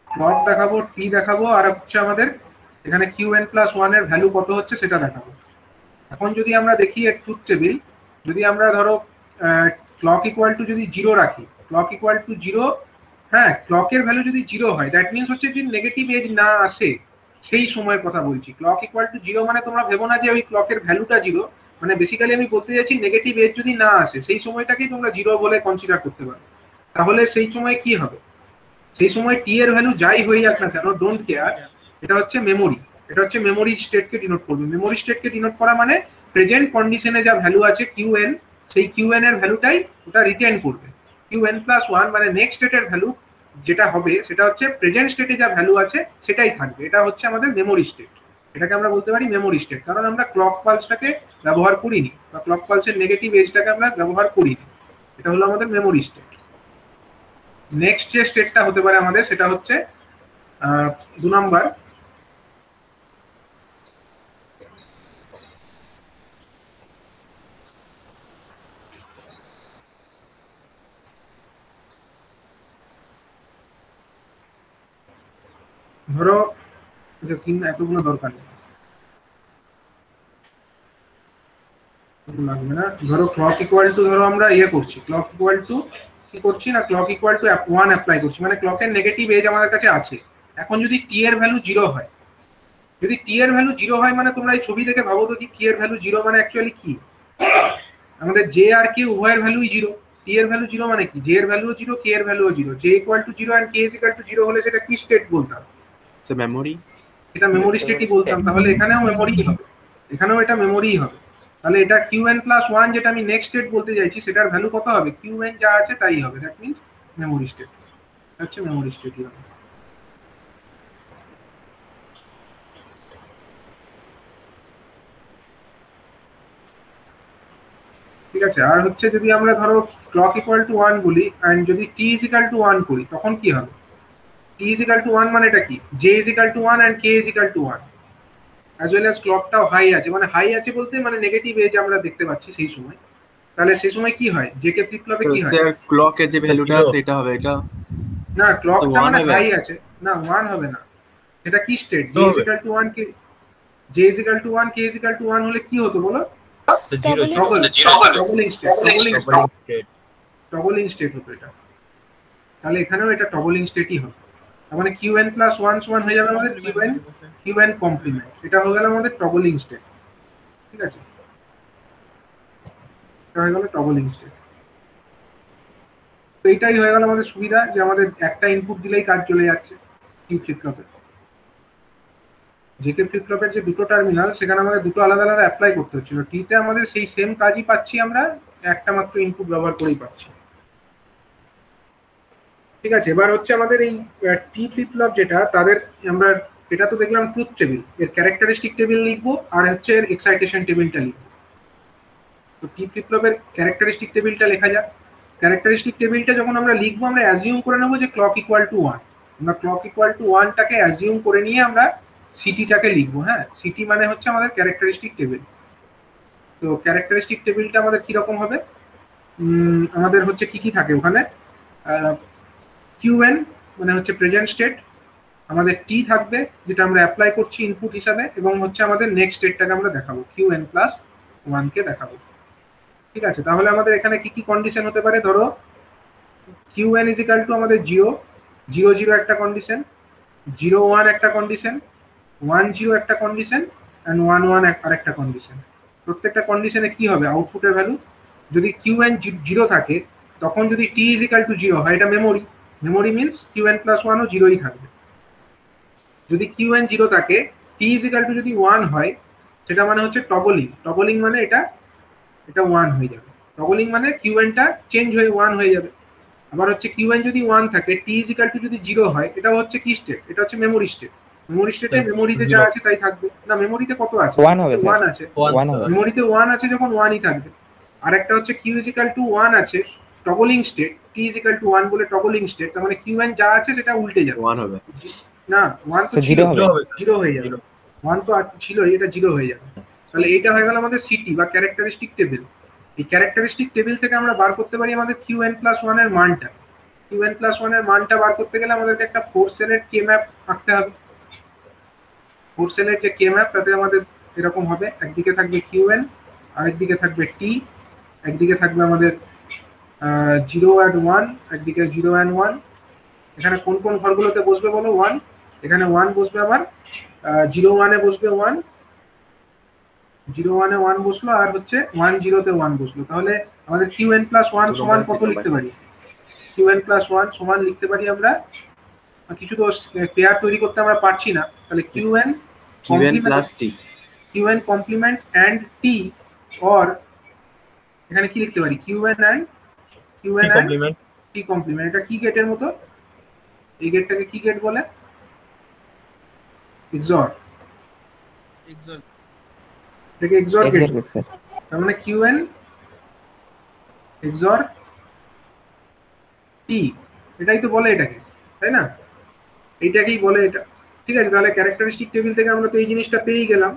ক্লক দেখাবো, টি দেখাবো, আর হচ্ছে আমাদের এখানে qn+1 এর ভ্যালু কত হচ্ছে সেটা দেখাবো। এখন যদি আমরা দেখি এর ট্রুথ টেবিল, যদি আমরা ধরো ক্লক ইকুয়াল টু যদি 0 রাখি, ক্লক ইকুয়াল টু 0, হ্যাঁ ক্লকের ভ্যালু যদি 0 হয় দ্যাট মিনস হচ্ছে যদি নেগেটিভ এজ না আসে সেই সময়ের কথা বলছি। ক্লক ইকুয়াল টু 0 মানে তোমরা ভেবো না যে ওই ক্লকের ভ্যালুটা 0, মানে বেসিক্যালি আমি বলতে চাইছি নেগেটিভ এজ যদি না আসে সেই সময়টাকেই তোমরা 0 বলে কনসিডার করতে পারো। তাহলে সেই সময় কি হবে, সেই সময় টি এর ভ্যালু যাই হয়ে যাক না কেন, ডোন্ট কেয়ার, এটা হচ্ছে মেমোরি, এটা হচ্ছে মেমোরি স্টেটকে ডিনোট করবে। মেমোরি স্টেটকে ডিনোট করা মানে প্রেজেন্ট কন্ডিশনে যা ভ্যালু আছে কিউএন, সেই কিউএন এর ভ্যালুটাই ওটা রিটেন করবে। qn+1 মানে নেক্সট স্টেটের ভ্যালু যেটা হবে সেটা হচ্ছে প্রেজেন্ট স্টেটে যা ভ্যালু আছে সেটাই থাকবে। এটা হচ্ছে আমাদের মেমোরি স্টেট, এটাকে আমরা বলতে পারি মেমোরি স্টেট, কারণ আমরা ক্লক পালসটাকে ব্যবহার করিনি বা ক্লক পালসের নেগেটিভ এজটাকে আমরা ব্যবহার করিনি, এটা হলো আমাদের মেমোরি স্টেট। নেক্সট যে স্টেটটা হতে পারে আমাদের সেটা হচ্ছে 2 নাম্বার, ধরো এতগুলো দরকার নেই, লাগবে না। ধরো ক্লক ইকুয়াল টু, ধরো আমরা করছি ক্লক ইকুয়াল টু কি করছি না, ক্লক ইকুয়াল টু 1 অ্যাপ্লাই করছি, মানে ক্লকের নেগেটিভ এজ আমাদের কাছে আছে। এখন যদি টি এর ভ্যালু 0 হয়, যদি টি এর ভ্যালু 0 হয় মানে তোমরা এই ছবি দেখে ভাবো তো কি টি এর ভ্যালু 0 মানে অ্যাকচুয়ালি কি, আমাদের জে আর কে উভয়ের ভ্যালুই 0। টি এর ভ্যালু 0 মানে কি, জে এর ভ্যালুও 0, কে এর ভ্যালুও 0। J equal to 0 and K is equal to 0 হলে সেটা কি স্টেট বলতাম, মেমোরি, এটা মেমোরি স্টেটই বলতাম। তাহলে এখানেও মেমোরিই হবে, এখানেও এটা মেমোরিই হবে। তাহলে এটা qn+1 যেটা আমি নেক্সট স্টেট বলতে চাইছি সেটার ভ্যালু কত হবে, qn যা আছে তাই হবে, দ্যাট মিন্স মেমোরি স্টেট, হচ্ছে মেমোরি স্টেটই হবে। ঠিক আছে, আর হচ্ছে যদি আমরা ধরো ক্লক ইকুয়াল টু 1 বলি এন্ড যদি টি ইজ ইকুয়াল টু 1 করি তখন কি হবে, টি ইজ ইকুয়াল টু 1 মানে এটা কি, J is equal to 1 and K is equal to 1, as well as ক্লকটাও হাই আছে, মানে হাই আছে বলতে মানে নেগেটিভ এজ আমরা দেখতে পাচ্ছি সেই সময়। তাহলে সেই সময় কি হয়, জেকে ফ্লিপ ফ্লপে কি হয়, স্যার ক্লকের যে ভ্যালুটা আছে এটা হবে এটা, না ক্লকটা মানে হবে। হাই আছে না, 1 হবে না, এটা কি state, J is equal to 1 K, J is equal to 1 K is equal to 1 হলে কি হতো বলো, তো জিরো Doubling টগলিং স্টেট হতো এটা, তাহলে এখানেও এটা টগলিং স্টেটই হবে। তার মানে কিউএন প্লাস ওয়ান সমান হয়ে যাবে আমাদের কিউএন কমপ্লিমেন্ট, এটা হয়ে গেল আমাদের টগলিং স্টেট। ঠিক আছে, এটা হয়ে গেল টগলিং স্টেট। তো এইটাই হয়ে গেল আমাদের সুবিধা, যে আমাদের একটা ইনপুট দিলেই কাজ চলে যাচ্ছে। টি ফ্লিপ ফ্লপে জেকে ফ্লিপ ফ্লপের যে দুটো টার্মিনাল, সেখানে আমাদের দুটো আলাদা আলাদা অ্যাপ্লাই করতে হচ্ছিল। টিতে আমাদের সেই সেম কাজই পাচ্ছি, আমরা একটা মাত্র ইনপুট ব্যবহার করেই পাচ্ছি। ঠিক আছে, এবার হচ্ছে আমাদের এই টি ফ্লিপ ফ্লপ যেটা, তাদের আমরা এটা তো দেখলাম ট্রুথ টেবিল, এর ক্যারেক্টারিস্টিক টেবিল লিখবো আর হচ্ছে এর এক্সাইটেশন টেবিলটা লিখবো। তো টি ফ্লিপ ফ্লপের ক্যারেক্টারিস্টিক টেবিলটা লেখা যাক। ক্যারেক্টারিস্টিক টেবিলটা যখন আমরা লিখবো, আমরা অ্যাজিউম করে নেবো যে ক্লক ইকুয়াল টু 1। আমরা ক্লক ইকুয়াল টু 1টাকে অ্যাজিউম করে নিয়ে আমরা সিটিটাকে লিখবো। হ্যাঁ, সিটি মানে হচ্ছে আমাদের ক্যারেক্টারিস্টিক টেবিল। তো ক্যারেক্টারিস্টিক টেবিলটা আমাদের কিরকম হবে, আমাদের হচ্ছে কি কি থাকে ওখানে, কিউএন মানে হচ্ছে প্রেজেন্ট স্টেট, আমাদের টি থাকবে যেটা আমরা অ্যাপ্লাই করছি ইনপুট হিসাবে, এবং হচ্ছে আমাদের নেক্সট স্টেটটাকে আমরা দেখাবো, কিউএন প্লাস 1কে দেখাবো। ঠিক আছে, তাহলে আমাদের এখানে কি কি কন্ডিশন হতে পারে, ধরো কিউএন ইজ ইকাল টু আমাদের 0 0 0 একটা কন্ডিশন, 0 1 একটা কন্ডিশন, 1 0 একটা কন্ডিশন, অ্যান্ড 1 1 আরেকটা কন্ডিশন। প্রত্যেকটা কন্ডিশনে কি হবে, আউটপুটের ভ্যালু। যদি কিউএন 0 থাকে, তখন যদি টি ইজ ইকাল টু 0 হয়, এটা memory. Memory means QN plus 1ও 0ই থাকবে। যদি কিউএন 0 থাকে, টি ইজ ইকাল টু যদি 1 হয়, সেটা মানে হচ্ছে টগলিং। টগলিং মানে এটা 1 হয়ে যাবে। টগলিং মানে কিউএনটা চেঞ্জ হয়ে 1 হয়ে যাবে। আবার হচ্ছে কিউএন যদি 1 থাকে, টি ইজ ইকাল টু যদি 0 হয়, এটা হচ্ছে কি স্টেট, এটা হচ্ছে মেমোরি স্টেট। মেমোরি স্টেটে মেমোরিতে যা আছে তাই থাকবে না, মেমোরিতে কত আছে, 1 হবে স্যার, 1 আছে। 1 হবে। মেমোরিতে 1 আছে যখন 1ই থাকবে। আর একটা হচ্ছে কিউ ইজ ইকাল টু 1 আছে, toggling state, T is equal to 1 বলে টগলিং স্টেট, তার মানে কিউএন যা আছে সেটা উল্টে যাবে, 1 হবে না 1 তো So, ছিল, 0 হবে। 0 হয়ে যাবে। 1 তো ছিল, এটা 0 হয়ে যাবে। তাহলে এইটা হয়ে গেল আমাদের সিটি বা ক্যারেক্টারিস্টিক টেবিল। এই ক্যারেক্টারিস্টিক টেবিল থেকে আমরা বার করতে পারি আমাদের কিউএন প্লাস 1 এর মানটা। কিউএন প্লাস 1 এর মানটা বার করতে গেলে আমাদেরকে একটা 4 সেলের কে ম্যাপ আঁকতে হবে। 4 সেলের যে কে ম্যাপ, তাতে আমাদের এরকম হবে, একদিকে থাকবে কিউএন, আরেকদিকে থাকবে টি, একদিকে থাকবে আমাদের 0 and 1, একদিকে 0 and 1। এখানে কোন কোন ঘরগুলোতে বসবে বলো, 1, এখানে 1 বসবে, আবার 0 1 এ বসবে 1, 0 1 এ 1 বসলো, আর হচ্ছে 1 0 তে 1 বসলো। তাহলে আমাদের কিউএন প্লাস 1 সমান কত লিখতে পারি, কিউএন প্লাস 1 সমান লিখতে পারি আমরা, কিছু তো পেয়ার তৈরি করতে আমরা পারছি না, তাহলে Q N plus T, Q N complement and T, or এখানে কি লিখতে পারি, Q N and complement T complement. এটা কি গেটের মতো, এই গেটটাকে কি গেট বলে, এক্সর, এটাকে এক্সর গেট। Exact sir. তার মানে কিউএন এক্সর টি, এটাই তো বলে এটাকে, তাই না, এইটাকেই বলে এটা। ঠিক আছে, তাহলে ক্যারেক্টারিস্টিক টেবিল থেকে আমরা তো এই জিনিসটা পেয়েই গেলাম।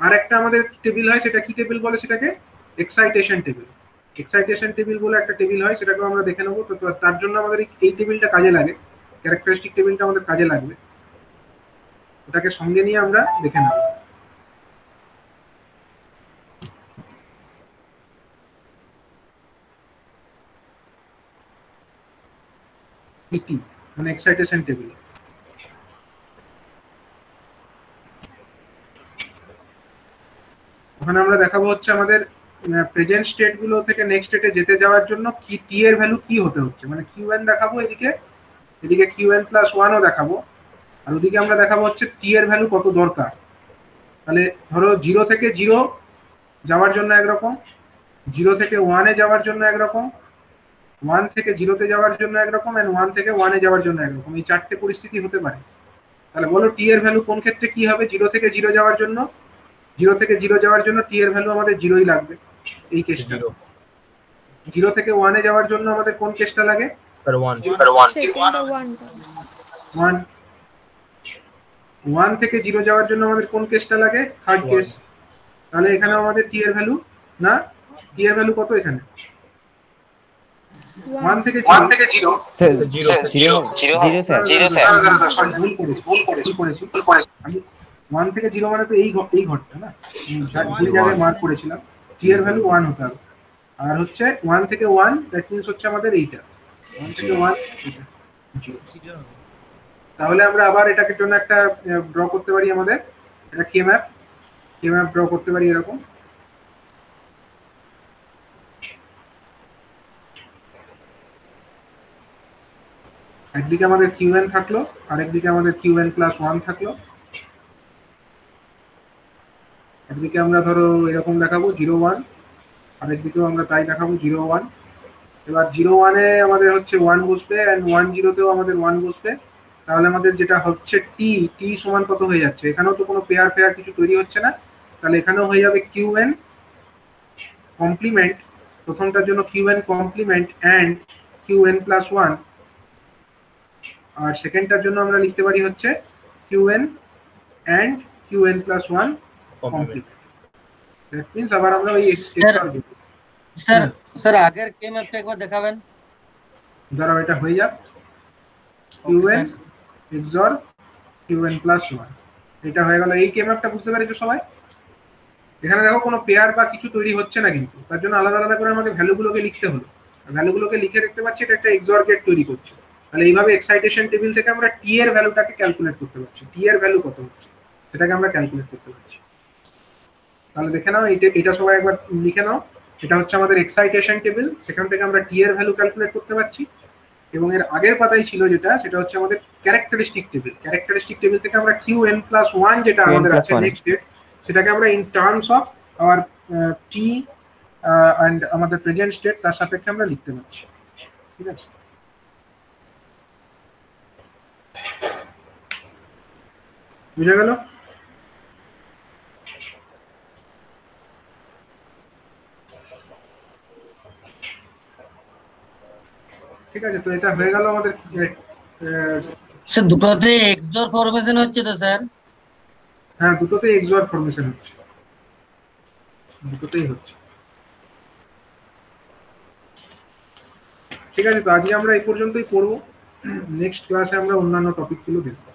আর একটা আমাদের টেবিল হয়, সেটা কি টেবিল বলে, সেটাকে এক্সাইটেশন টেবিল। এক্সাইটেশন টেবিল বলে একটা টেবিল হয়, সেটাকেও আমরা দেখে নেবো। তো তার জন্য আমাদের এই টেবিলটা কাজে লাগে, ক্যারেক্টারিস্টিক টেবিলটা আমাদের কাজে লাগবে, ওটাকে সঙ্গে নিয়ে আমরা দেখে নেব। ইটি মানে এক্সাইটেশন টেবিল। ওখানে আমরা দেখাবো হচ্ছে আমাদের প্রেজেন্ট স্টেট গুলো থেকে নেক্সট স্টেটে যেতে যাওয়ার জন্য কি টি এর ভ্যালু কি হতে হচ্ছে, মানে কিউএন দেখাবো এদিকে, এদিকে কিউএন প্লাস 1ও দেখাবো, আর ওদিকে আমরা দেখাবো হচ্ছে টি এর ভ্যালু কত দরকার। তাহলে ধরো 0 থেকে 0 যাওয়ার জন্য একরকম, 0 থেকে 1 এ যাওয়ার জন্য একরকম, 1 থেকে 0 তে যাওয়ার জন্য একরকম, এন্ড 1 থেকে 1 এ যাওয়ার জন্য একরকম। এই চারটে পরিস্থিতি হতে পারে। তাহলে বলো টি এর ভ্যালু কোন ক্ষেত্রে কি হবে, 0 থেকে 0 যাওয়ার জন্য, 0 থেকে 0 যাওয়ার জন্য টি এর ভ্যালু আমাদের 0ই লাগবে এই কেসটা। 0 থেকে 1 এ যাওয়ার জন্য আমাদের কোন কেসটা লাগে, 1 সেকেন্ডে 1 1। 1 থেকে 0 যাওয়ার জন্য আমাদের কোন কেসটা লাগে, থার্ড কেস। তাহলে এখানে আমাদের টি এর ভ্যালু, না টি এর ভ্যালু কত এখানে, 1 থেকে 0 স্যার 0 স্যার, 0 স্যার। আমি 1 থেকে 0 মানে তো এই ঘরটা না, যে জায়গায় মার্ক করেছিলাম, টি এর ভ্যালু 1 হতে হবে। আর হচ্ছে 1 থেকে 1 দ্যাট মিন্স হচ্ছে আমাদের এইটা 1 থেকে 1 এটা 0। জিরো হবে। তাহলে আমরা আবার এটাকে জন্য একটা ড্র করতে পারি, আমাদের এটা কে ম্যাপ ড্র করতে পারি এরকম। একদিকে আমাদের কিউএন থাকলো, আরেকদিকে আমাদের কিউএন প্লাস 1 থাকলো। একদিকে আমরা ধরো এরকম দেখাবো 0 1, আরেকদিকেও আমরা তাই দেখাবো 0 1। এবার 0 1 এ আমাদের হচ্ছে 1 বসবে এন্ড 1 0 তেও আমাদের 1 বসবে। তাহলে আমাদের যেটা হচ্ছে টি সমান কত হয়ে যাচ্ছে, এখানেও তো কোনো পেয়ার কিছু তৈরি হচ্ছে না, তাহলে এখানেও হয়ে যাবে কিউএন কমপ্লিমেন্ট, প্রথমটার জন্য Q N complement and Q N plus 1, আর সেকেন্ডটার জন্য আমরা লিখতে পারি হচ্ছে Q N and Q N plus 1 complement. That means আবার আমরা ওই স্যার আগের কে ম্যাপটা একবার দেখাবেন। ধরো এটা হয়ে যাক কিউএন এক্সর কিউএন প্লাস 1, এটা হয়ে গেল। এই কে ম্যাপটা বুঝতে পেরেছো সবাই? এখানে দেখো কোনো পেয়ার বা কিছু তৈরি হচ্ছে না, কিন্তু তার জন্য আলাদা আলাদা করে আমাকে ভ্যালুগুলোকে লিখতে হলো। ভ্যালুগুলোকে লিখে দেখতে পাচ্ছি এটা একটা এক্সর গেট তৈরি করছে। তাহলে এইভাবে এক্সাইটেশন টেবিল থেকে আমরা টি এর ভ্যালুটাকে ক্যালকুলেট করতে পারছি, টি এর ভ্যালু কত হচ্ছে সেটাকে আমরা ক্যালকুলেট করতে পারছি। তাহলে দেখে নাও, এটা সবাই একবার লিখে নাও। এটা হচ্ছে আমাদের এক্সাইটেশন টেবিল, সেখান থেকে আমরা টি এর ভ্যালু ক্যালকুলেট করতে পারছি। এবং এর আগের পাতায় ছিল যেটা, সেটা হচ্ছে আমাদের ক্যারেক্টারিস্টিক টেবিল। ক্যারেক্টারিস্টিক টেবিল থেকে আমরা কিউএন প্লাস 1 যেটা আমাদের আছে নেক্সট ডেট, সেটাকে আমরা in terms of our T and আমাদের প্রেজেন্ট স্টেট তার সাপেক্ষে আমরা লিখতে পারছি। ঠিক আছে, বুঝা গেল? ঠিক আছে, তো এটা হয়ে গেল আমাদের। স্যার দুটোতে এক্সর ফরমেশন হচ্ছে তো স্যার? হ্যাঁ, দুটোতেই এক্সর ফরমেশন হচ্ছে, দুটোতেই হচ্ছে। ঠিক আছে, তো আজকে আমরা এই পর্যন্তই পড়বো। নেক্সট ক্লাসে আমরা অন্যান্য টপিকগুলো দেখবো।